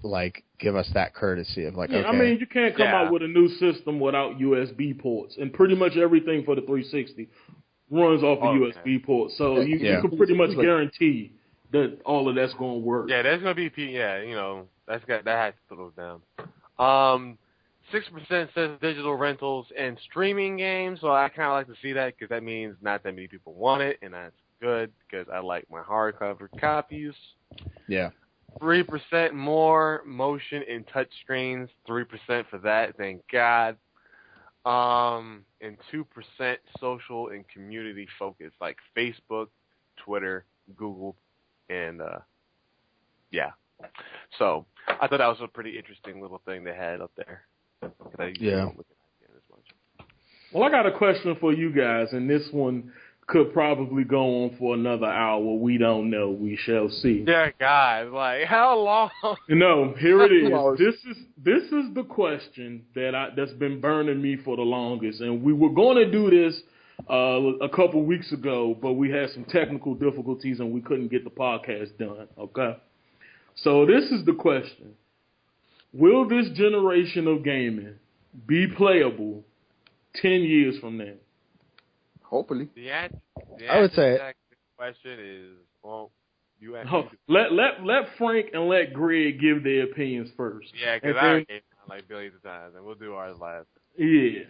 give us that courtesy of okay. I mean, you can't come out with a new system without USB ports, and pretty much everything for the 360 runs off a USB port. So you can pretty much guarantee that all of that's going to work. Yeah, there's going to be, that has to slow down. 6% says digital rentals and streaming games, so I kind of like to see that because that means not that many people want it, and that's good because I like my hardcover copies. Yeah. 3% more motion and touch screens. 3% for that, thank God. And 2% social and community focus, like Facebook, Twitter, Google, and So I thought that was a pretty interesting little thing they had up there. Yeah. Well, I got a question for you guys, and this one could probably go on for another hour. We don't know. We shall see. Yeah, guys, like how long? No, here it is. This is the question that's been burning me for the longest, and we were going to do this a couple weeks ago, but we had some technical difficulties and we couldn't get the podcast done. Okay, so this is the question: will this generation of gaming be playable 10 years from now? Hopefully. I would say the question is, well, you let Frank and let Greg give their opinions first. Yeah, because I gave mine like billions of times, and we'll do ours last. Yeah.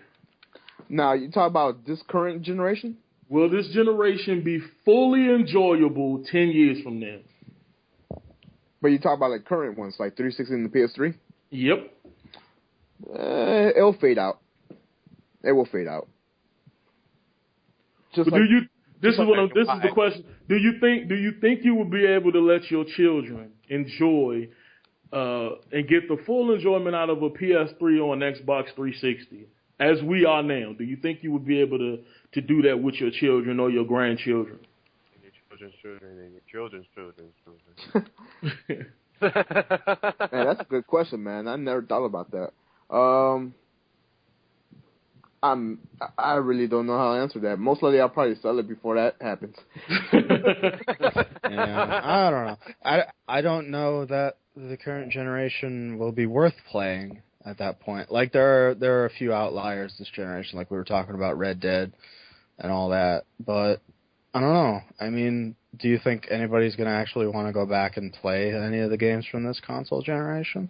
Now, you talk about this current generation? Will this generation be fully enjoyable 10 years from now? But you talk about like current ones, like 360 and the PS3? Yep. It'll fade out. It will fade out. This is the question. Do you think you will be able to let your children enjoy and get the full enjoyment out of a PS3 or an Xbox 360 as we are now? Do you think you would be able to do that with your children or your grandchildren? And your children's children and your children's children's children. Man, that's a good question, man. I never thought about that. I really don't know how to answer that. Most likely, I'll probably sell it before that happens. Yeah, I don't know. I don't know that the current generation will be worth playing at that point. Like there are a few outliers this generation, like we were talking about Red Dead and all that. But I don't know. I mean, do you think anybody's going to actually want to go back and play any of the games from this console generation?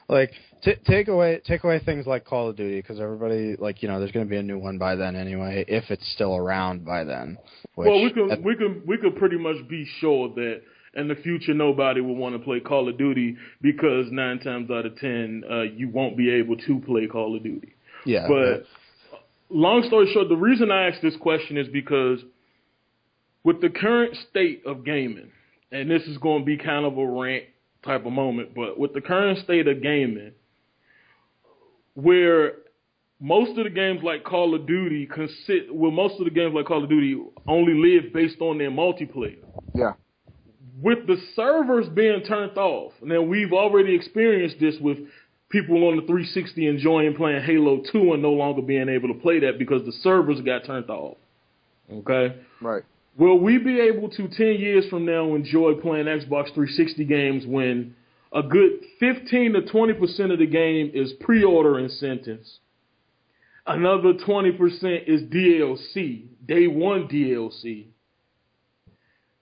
Like, take away things like Call of Duty, because everybody, like, you know, there's going to be a new one by then anyway, if it's still around by then. Well, we could pretty much be sure that in the future nobody will want to play Call of Duty because 9 times out of 10 you won't be able to play Call of Duty. Yeah. But long story short, the reason I asked this question is because with the current state of gaming, and this is going to be kind of a rant type of moment, but with the current state of gaming, where most of the games like Call of Duty only live based on their multiplayer. Yeah. With the servers being turned off, now we've already experienced this with people on the 360 enjoying playing Halo 2 and no longer being able to play that because the servers got turned off. Okay? Right. Will we be able to, 10 years from now, enjoy playing Xbox 360 games when a good 15 to 20% of the game is pre-order incentives? Another 20% is DLC, day one DLC.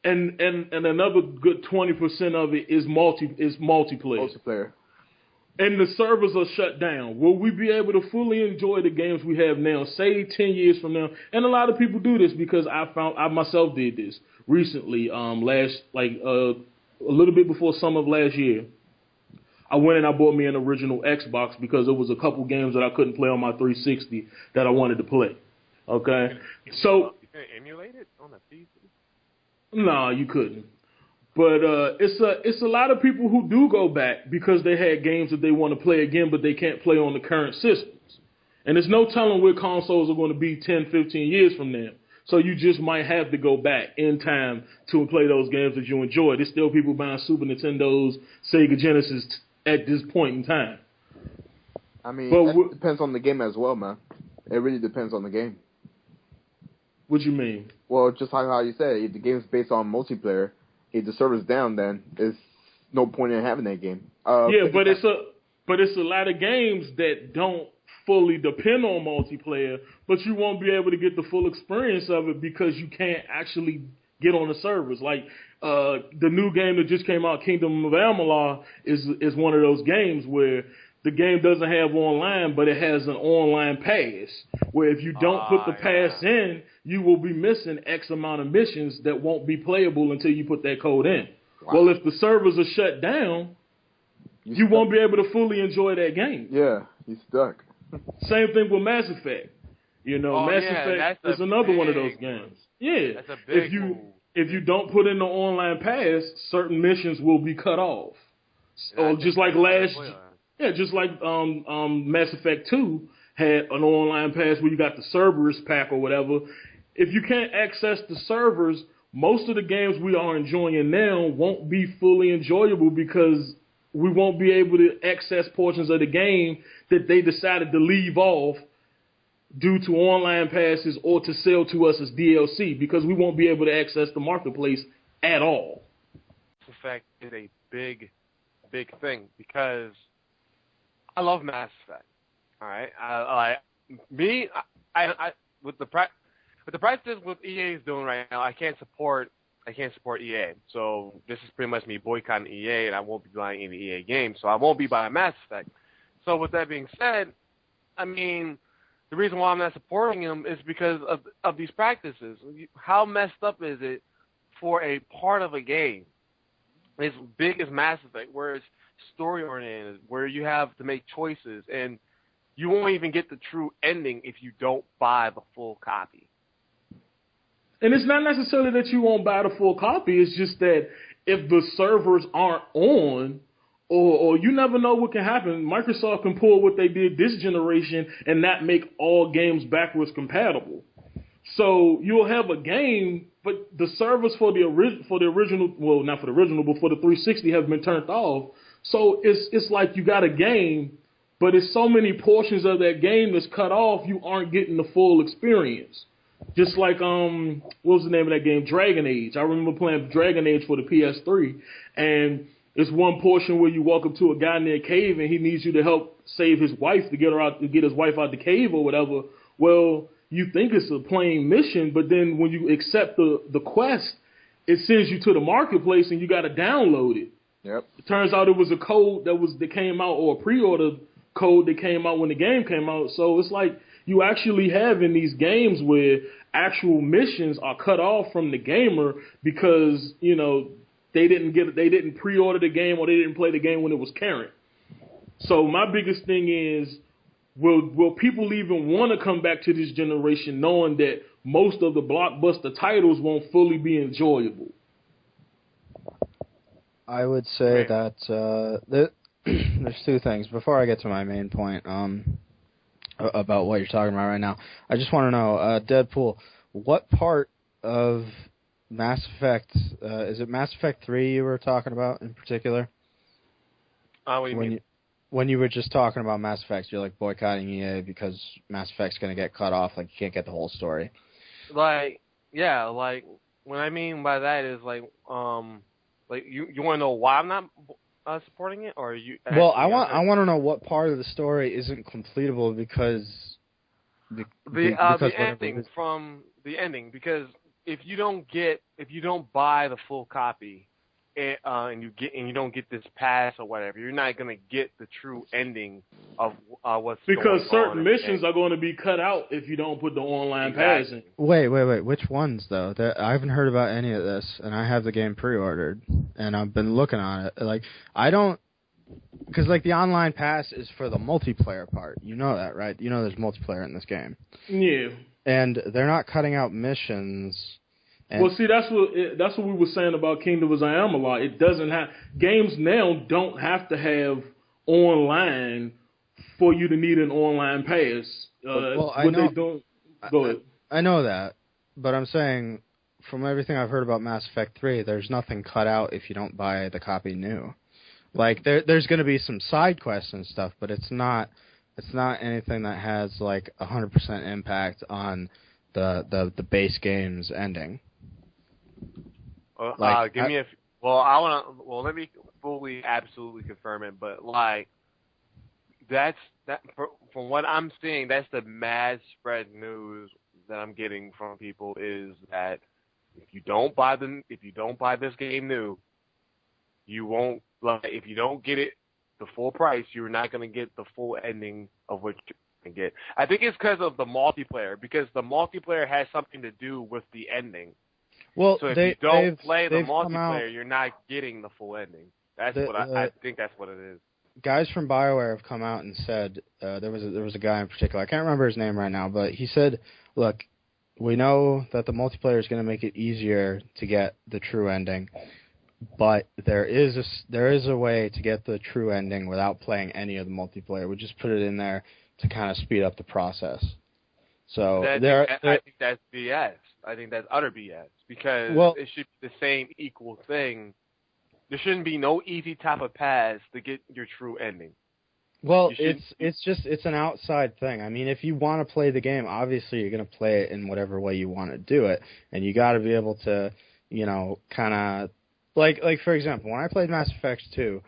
And another good 20% of it is multiplayer. And the servers are shut down. Will we be able to fully enjoy the games we have now, say 10 years from now? And a lot of people do this because I myself did this recently, a little bit before summer of last year. I went and I bought me an original Xbox because there was a couple games that I couldn't play on my 360 that I wanted to play. Okay? So you can emulate it on a PC? No, you couldn't. But it's a lot of people who do go back because they had games that they want to play again, but they can't play on the current systems. And there's no telling where consoles are going to be 10, 15 years from now. So you just might have to go back in time to play those games that you enjoy. There's still people buying Super Nintendos, Sega Genesis at this point in time. I mean, it depends on the game as well, man. It really depends on the game. What you mean? Well, just like how you said, if the game's based on multiplayer, if the server's down, then there's no point in having that game. But it's a lot of games that don't fully depend on multiplayer, but you won't be able to get the full experience of it because you can't actually get on the servers. Like the new game that just came out, Kingdom of Amalur, is one of those games where the game doesn't have online, but it has an online pass, where if you don't put the pass in, you will be missing X amount of missions that won't be playable until you put that code in. Wow. Well, if the servers are shut down, you won't be able to fully enjoy that game. Yeah, you're stuck. Same thing with Mass Effect. You know, Mass Effect is another one of those games. Yeah. That's a big move. If you don't put in the online pass, certain missions will be cut off. Or just like Mass Effect 2 had an online pass where you got the Cerberus pack or whatever. if you can't access the servers, most of the games we are enjoying now won't be fully enjoyable because we won't be able to access portions of the game that they decided to leave off due to online passes or to sell to us as DLC, because we won't be able to access the marketplace at all. This fact is a big thing because I love Mass Effect. All right, I with the practice with EA is doing right now, I can't support EA. So this is pretty much me boycotting EA, and I won't be buying any EA games. So I won't be buying Mass Effect. So with that being said, I mean, the reason why I'm not supporting them is because of these practices. How messed up is it for a part of a game as big as Mass Effect, where it's story-oriented, where you have to make choices, and you won't even get the true ending if you don't buy the full copy. And it's not necessarily that you won't buy the full copy. It's just that if the servers aren't on, or you never know what can happen. Microsoft can pull what they did this generation and not make all games backwards compatible. So you'll have a game, but the servers for the original, well, not for the original, but for the 360 have been turned off. So it's like you got a game, but it's so many portions of that game that's cut off, you aren't getting the full experience. Just like, what was the name of that game? Dragon Age. I remember playing Dragon Age for the PS3, and it's one portion where you walk up to a guy near a cave and he needs you to help save his wife to get his wife out the cave or whatever. Well, you think it's a plain mission, but then when you accept the quest, it sends you to the marketplace and you got to download it. Yep. It turns out it was a code that came out, or a pre-order code that came out when the game came out. So it's like you actually have in these games where actual missions are cut off from the gamer because, you know, they didn't pre-order the game, or they didn't play the game when it was current. So my biggest thing is, will people even want to come back to this generation knowing that most of the blockbuster titles won't fully be enjoyable? I would say that there's two things. Before I get to my main point about what you're talking about right now, I just want to know, Deadpool, what part of Mass Effect, is it Mass Effect 3 you were talking about in particular? What do you mean? When you were just talking about Mass Effect, you're like boycotting EA because Mass Effect's going to get cut off, like you can't get the whole story. Like, yeah, like, what I mean by that is, like you want to know why I'm not supporting it, or you? Well, I want to know what part of the story isn't completable because the ending from the ending, because if you don't buy the full copy, and you don't get this pass or whatever, you're not gonna get the true ending of what's going on. Because certain missions are going to be cut out if you don't put the online pass in. Wait. Which ones though? I haven't heard about any of this, and I have the game pre-ordered, and I've been looking on it. Like because like the online pass is for the multiplayer part. You know that, right? You know there's multiplayer in this game. Yeah. And they're not cutting out missions. Well, see, that's what we were saying about Kingdom of Zion a lot. It doesn't have games now don't have to have online for you to need an online pass. Well, Go ahead. I know that, but I'm saying from everything I've heard about Mass Effect 3, there's nothing cut out if you don't buy the copy new. Like there's going to be some side quests and stuff, but it's not anything that has like 100% impact on the base game's ending. Let me fully, absolutely confirm it, but like from what I'm seeing, that's the mad spread news that I'm getting from people is that if you don't buy this game new, you won't, like, if you don't get it the full price, you're not going to get the full ending of what you can get. I think it's because of the multiplayer, because the multiplayer has something to do with the ending. Well, so if you don't play the multiplayer, you're not getting the full ending. I think that's what it is. Guys from BioWare have come out and said, there was a guy in particular, I can't remember his name right now, but he said, look, we know that the multiplayer is going to make it easier to get the true ending, but there is a way to get the true ending without playing any of the multiplayer. We just put it in there to kind of speed up the process. So I think that's BS. I think that's utter BS because it should be the same equal thing. There shouldn't be no easy type of paths to get your true ending. Well, it's an outside thing. I mean, if you want to play the game, obviously you're going to play it in whatever way you want to do it, and you got to be able to, kind of like for example, when I played Mass Effect 2,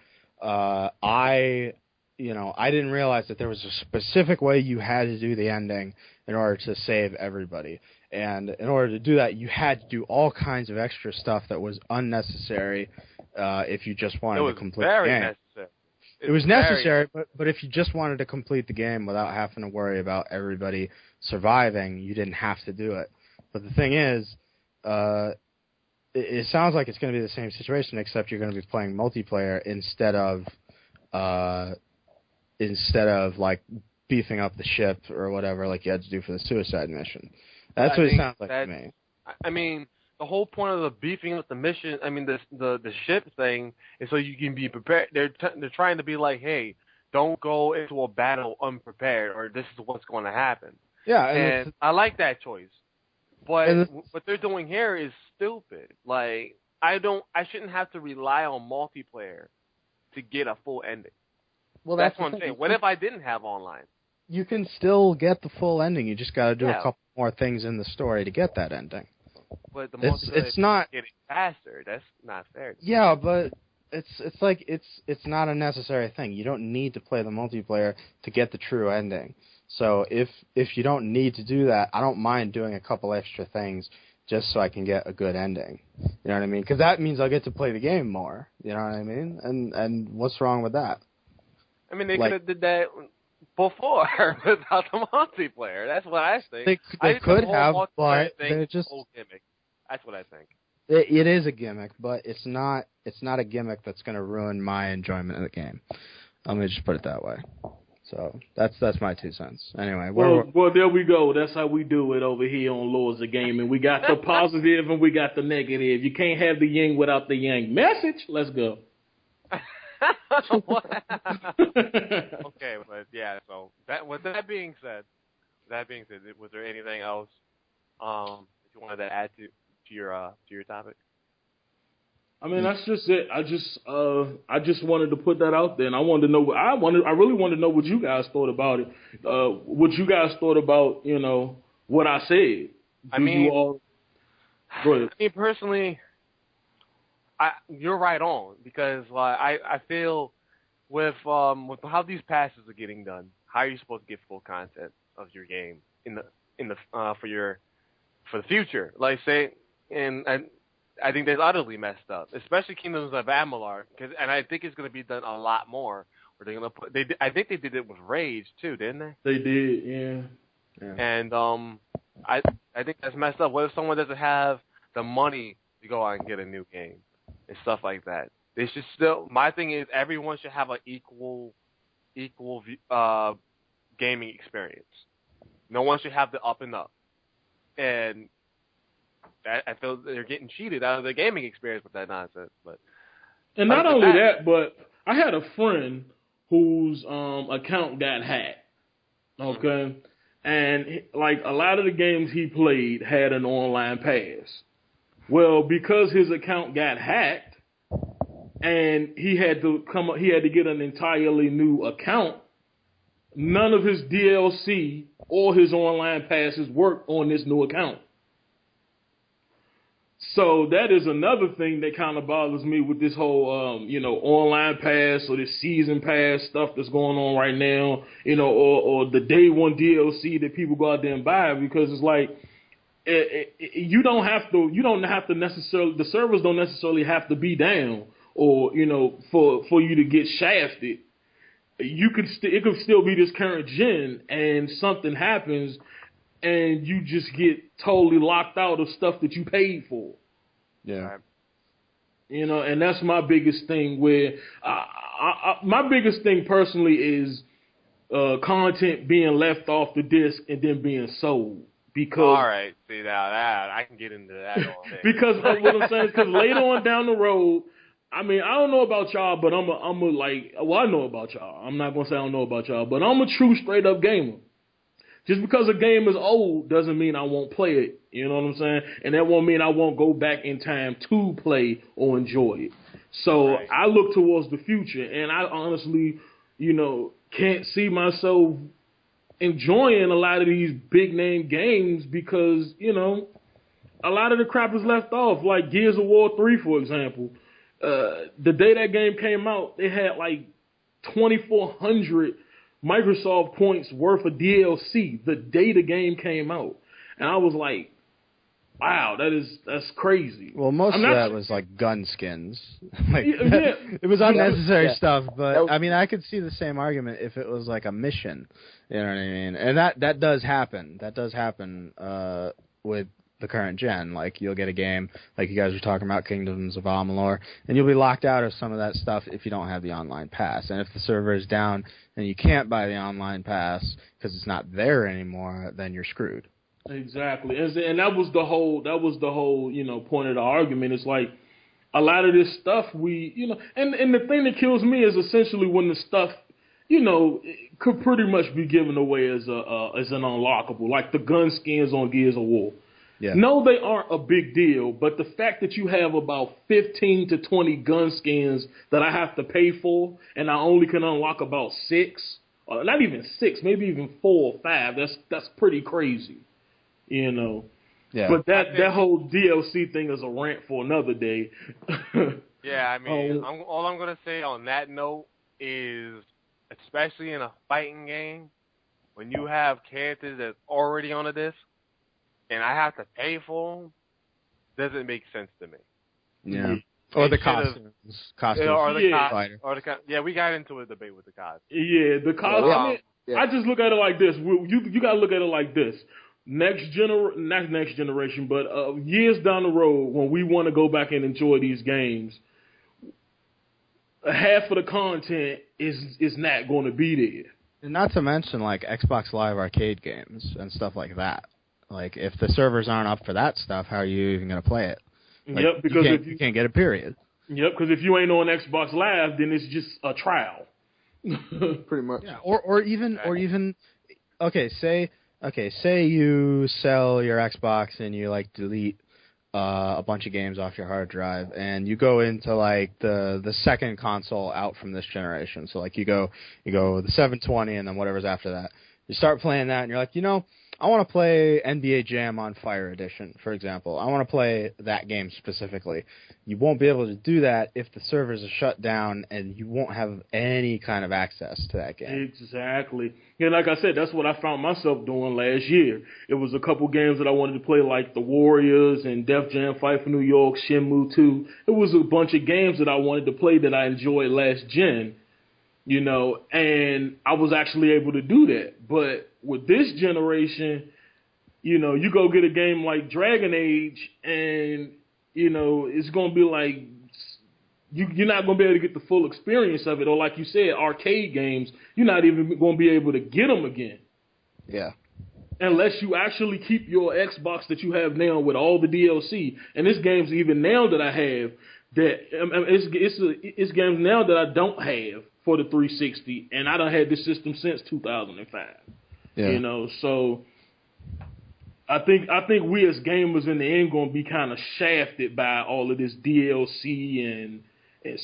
I didn't realize that there was a specific way you had to do the ending in order to save everybody. And in order to do that, you had to do all kinds of extra stuff that was unnecessary if you just wanted to complete the game. Necessary. It was necessary, but if you just wanted to complete the game without having to worry about everybody surviving, you didn't have to do it. But the thing is, it sounds like it's going to be the same situation, except you're going to be playing multiplayer instead of like beefing up the ship or whatever like you had to do for the suicide mission. That's what it sounds like to me. I mean, the whole point of the beefing up the mission, I mean, the ship thing is so you can be prepared. They're trying to be like, hey, don't go into a battle unprepared, or this is what's going to happen. Yeah, and I like that choice. But what they're doing here is stupid. Like, I shouldn't have to rely on multiplayer to get a full ending. Well, that's what I'm saying. What if I didn't have online? You can still get the full ending. You just got to do a couple more things in the story to get that ending. But the it's not getting faster. That's not fair. Yeah, but it's not a necessary thing. You don't need to play the multiplayer to get the true ending. So if you don't need to do that, I don't mind doing a couple extra things just so I can get a good ending. You know what I mean? Because that means I'll get to play the game more. You know what I mean? And what's wrong with that? I mean, they could have did that before without the multiplayer. That's what I think. They could have, but they're just old gimmick. That's what I think. It is a gimmick, but it's not a gimmick that's going to ruin my enjoyment of the game. Let me just put it that way. So that's my 2 cents. Anyway, well, there we go. That's how we do it over here on Lords of Gaming. We got the positive and we got the negative. You can't have the yin without the yang. Message. Let's go. Okay, but yeah. So with that being said, was there anything else that you wanted to add to your topic? I mean, that's just it. I just wanted to put that out there, and I wanted to know. I really wanted to know what you guys thought about it. What you guys thought about, what I said. Go ahead. I mean, personally, you're right on because I feel with how these passes are getting done, how are you supposed to get full content of your game for the future? Like say, and I think that's utterly messed up, especially Kingdoms of Amalur, and I think it's going to be done a lot more. Where they're going to I think they did it with Rage too, didn't they? They did, yeah. And I think that's messed up. What if someone doesn't have the money to go out and get a new game and stuff like that? They should still. My thing is, everyone should have an equal gaming experience. No one should have the up and up, and I feel they're getting cheated out of their gaming experience with that nonsense. And not only that, but I had a friend whose account got hacked. Okay, and like a lot of the games he played had an online pass. Well, because his account got hacked, and he had to get an entirely new account. None of his DLC or his online passes worked on this new account. So that is another thing that kind of bothers me with this whole, online pass or this season pass stuff that's going on right now, or the day one DLC that people go out there and buy, because it's like, you don't have to necessarily, the servers don't necessarily have to be down or, for you to get shafted. It could still be this current gen and something happens and you just get totally locked out of stuff that you paid for. Yeah. And that's my biggest thing where my biggest thing personally is content being left off the disc and then being sold. Because all right, see now that I can get into that all day. Because what I'm saying is because later on down the road, I mean, I don't know about y'all, but I know about y'all. I'm not going to say I don't know about y'all, but I'm a true straight up gamer. Just because a game is old doesn't mean I won't play it. You know what I'm saying? And that won't mean I won't go back in time to play or enjoy it. So I look towards the future, and I honestly, can't see myself enjoying a lot of these big name games because, a lot of the crap is left off. Like Gears of War 3, for example. The day that game came out, they had like 2,400 Microsoft points worth of DLC the day the game came out. And I was like, wow, that's crazy. Well, most of that was like gun skins. It was unnecessary stuff, but I mean, I could see the same argument if it was like a mission. You know what I mean? And that does happen. That does happen with the current gen. Like, you'll get a game, like you guys were talking about, Kingdoms of Amalur, and you'll be locked out of some of that stuff if you don't have the online pass. And if the server is down and you can't buy the online pass because it's not there anymore, then you're screwed. Exactly. And that was the whole point of the argument. It's like a lot of this stuff and the thing that kills me is essentially when the stuff could pretty much be given away as an unlockable, like the gun skins on Gears of War. Yeah. No, they aren't a big deal, but the fact that you have about 15 to 20 gun skins that I have to pay for, and I only can unlock about 6, or not even 6, maybe even 4 or 5, that's pretty crazy, Yeah. But that whole DLC thing is a rant for another day. Yeah, I mean, all I'm going to say on that note is, especially in a fighting game, when you have characters that's already on a disc, and I have to pay for them, doesn't make sense to me. Yeah. Or the costumes. Yeah, we got into a debate with the costumes. Yeah, the costumes. I just look at it like this. You got to look at it like this. Not next generation, but years down the road, when we want to go back and enjoy these games, half of the content is not going to be there. And not to mention, like, Xbox Live Arcade games and stuff like that. Like, if the servers aren't up for that stuff, how are you even going to play it? Like, yep, because you can't get a period. Yep, because if you ain't on Xbox Live, then it's just a trial. Pretty much. Yeah, or even say you sell your Xbox and you like delete a bunch of games off your hard drive, and you go into like the second console out from this generation. So like you go the 720 and then whatever's after that. You start playing that and you're like, I want to play NBA Jam on Fire Edition, for example. I want to play that game specifically. You won't be able to do that if the servers are shut down and you won't have any kind of access to that game. Exactly. And like I said, that's what I found myself doing last year. It was a couple games that I wanted to play, like The Warriors and Def Jam Fight for New York, Shenmue 2. It was a bunch of games that I wanted to play that I enjoyed last gen, and I was actually able to do that. But with this generation, you go get a game like Dragon Age, and, it's going to be like, you're not going to be able to get the full experience of it. Or like you said, arcade games, you're not even going to be able to get them again. Yeah. Unless you actually keep your Xbox that you have now with all the DLC. And this game's even now that I have, it's games now that I don't have for the 360, and I done had this system since 2005. Yeah. So I think we as gamers in the end going to be kind of shafted by all of this DLC and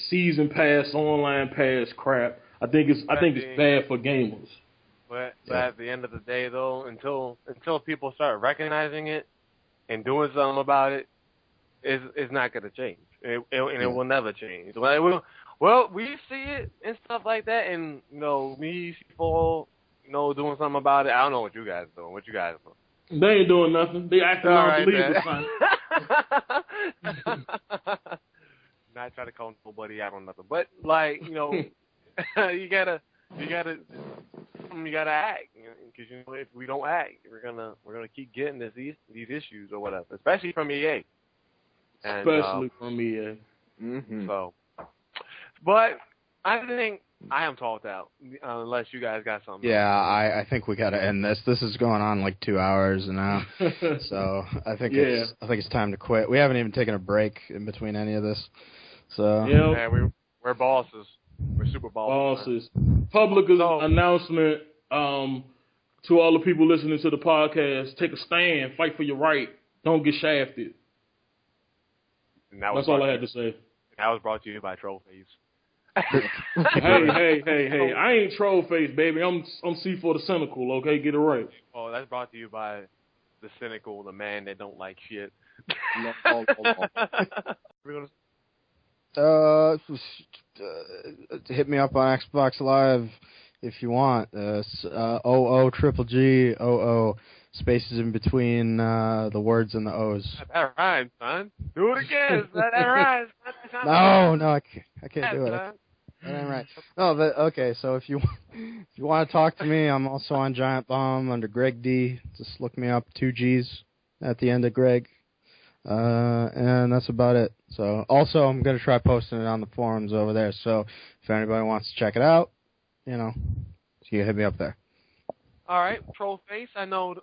season pass, online pass crap. I think it's bad for gamers. But at the end of the day, though, until people start recognizing it and doing something about it, it's not going to change. It will never change. Well, we see it and stuff like that, and me, C4, doing something about it. I don't know what you guys doing. What you guys doing? They ain't doing nothing. They acting unbelievable. Not trying to call nobody out on nothing, but like you gotta act, because if we don't act, we're gonna keep getting these issues or whatever, especially from EA. Especially from EA. Mm-hmm. So, but I think I am talked out, unless you guys got something. Yeah, I think we got to end this. This is going on like 2 hours now, so I think it's time to quit. We haven't even taken a break in between any of this. So yeah, we're bosses. We're super bosses. Public announcement. To all the people listening to the podcast, take a stand, fight for your right, don't get shafted. That's all I had to say. That was brought to you by Trollface. Hey! I ain't Trollface, baby. I'm C4 the Cynical. Okay, get it right. Oh, that's brought to you by the Cynical, the man that don't like shit. Hit me up on Xbox Live if you want. OO spaces in between the words and the O's. That rhymes, son. Do it again. That rhymes. No, I can't do it. That ain't right. No, but okay. So if you want to talk to me, I'm also on Giant Bomb under Greg D. Just look me up. 2 G's at the end of Greg. And that's about it. So also, I'm gonna try posting it on the forums over there. So if anybody wants to check it out, you can hit me up there. All right, Trollface. I know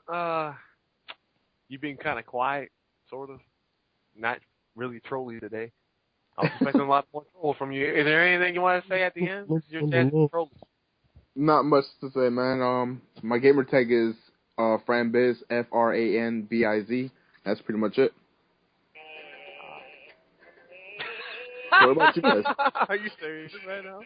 you've been kind of quiet, sort of, not really trolly today. I was expecting a lot more troll from you. Is there anything you want to say at the end? This is your chance to troll. Not much to say, man. My gamer tag is Franbiz, FRANBIZ. That's pretty much it. What about you guys? Are you serious right now?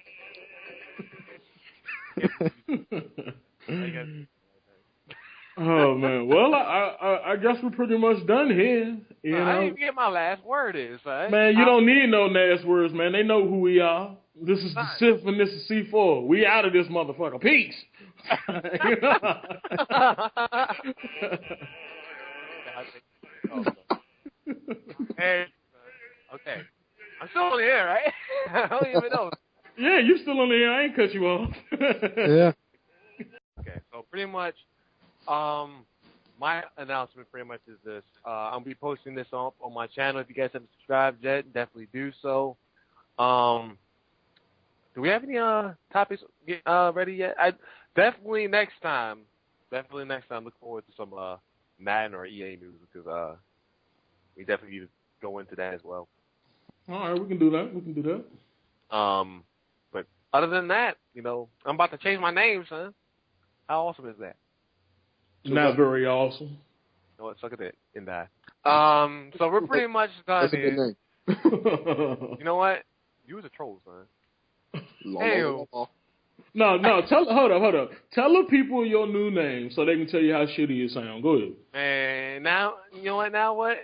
Oh man, well I guess we're pretty much done here. You know? I didn't even get my last word is, right? Man, you don't need no last words, man. They know who we are. This is the Sith and this is C4. We out of this motherfucker. Peace. Hey, okay. I'm still on the air, right? I don't even know. Yeah, you're still on the air. I ain't cut you off. Yeah. Okay, so pretty much, my announcement pretty much is this. I'm going to be posting this on my channel. If you guys haven't subscribed yet, definitely do so. Do we have any topics ready yet? Definitely next time, look forward to some Madden or EA news because we definitely need to go into that as well. All right, we can do that. But other than that, I'm about to change my name, son. How awesome is that? Not very awesome. You know what? Suck at it and die. So we're pretty much done. That's a good name. You know what? You was a troll, son. Hey. No. Hold up. Tell the people your new name so they can tell you how shitty it sounds. Go ahead. Man, now you know what?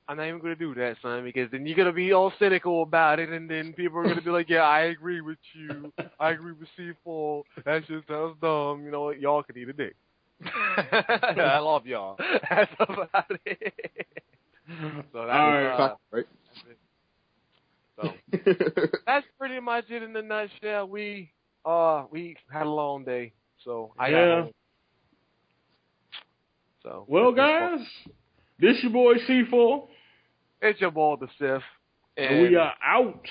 I'm not even going to do that, son, because then you're going to be all cynical about it, and then people are going to be like, yeah, I agree with you. I agree with C4. That shit sounds dumb. You know what? Y'all can eat a dick. I love y'all. That's about it. So that's, all right. Right. That's it. So that's pretty much it in a nutshell. We had a long day, so I got home. So well, guys, this your boy C4. It's your boy the Sith. And we are out.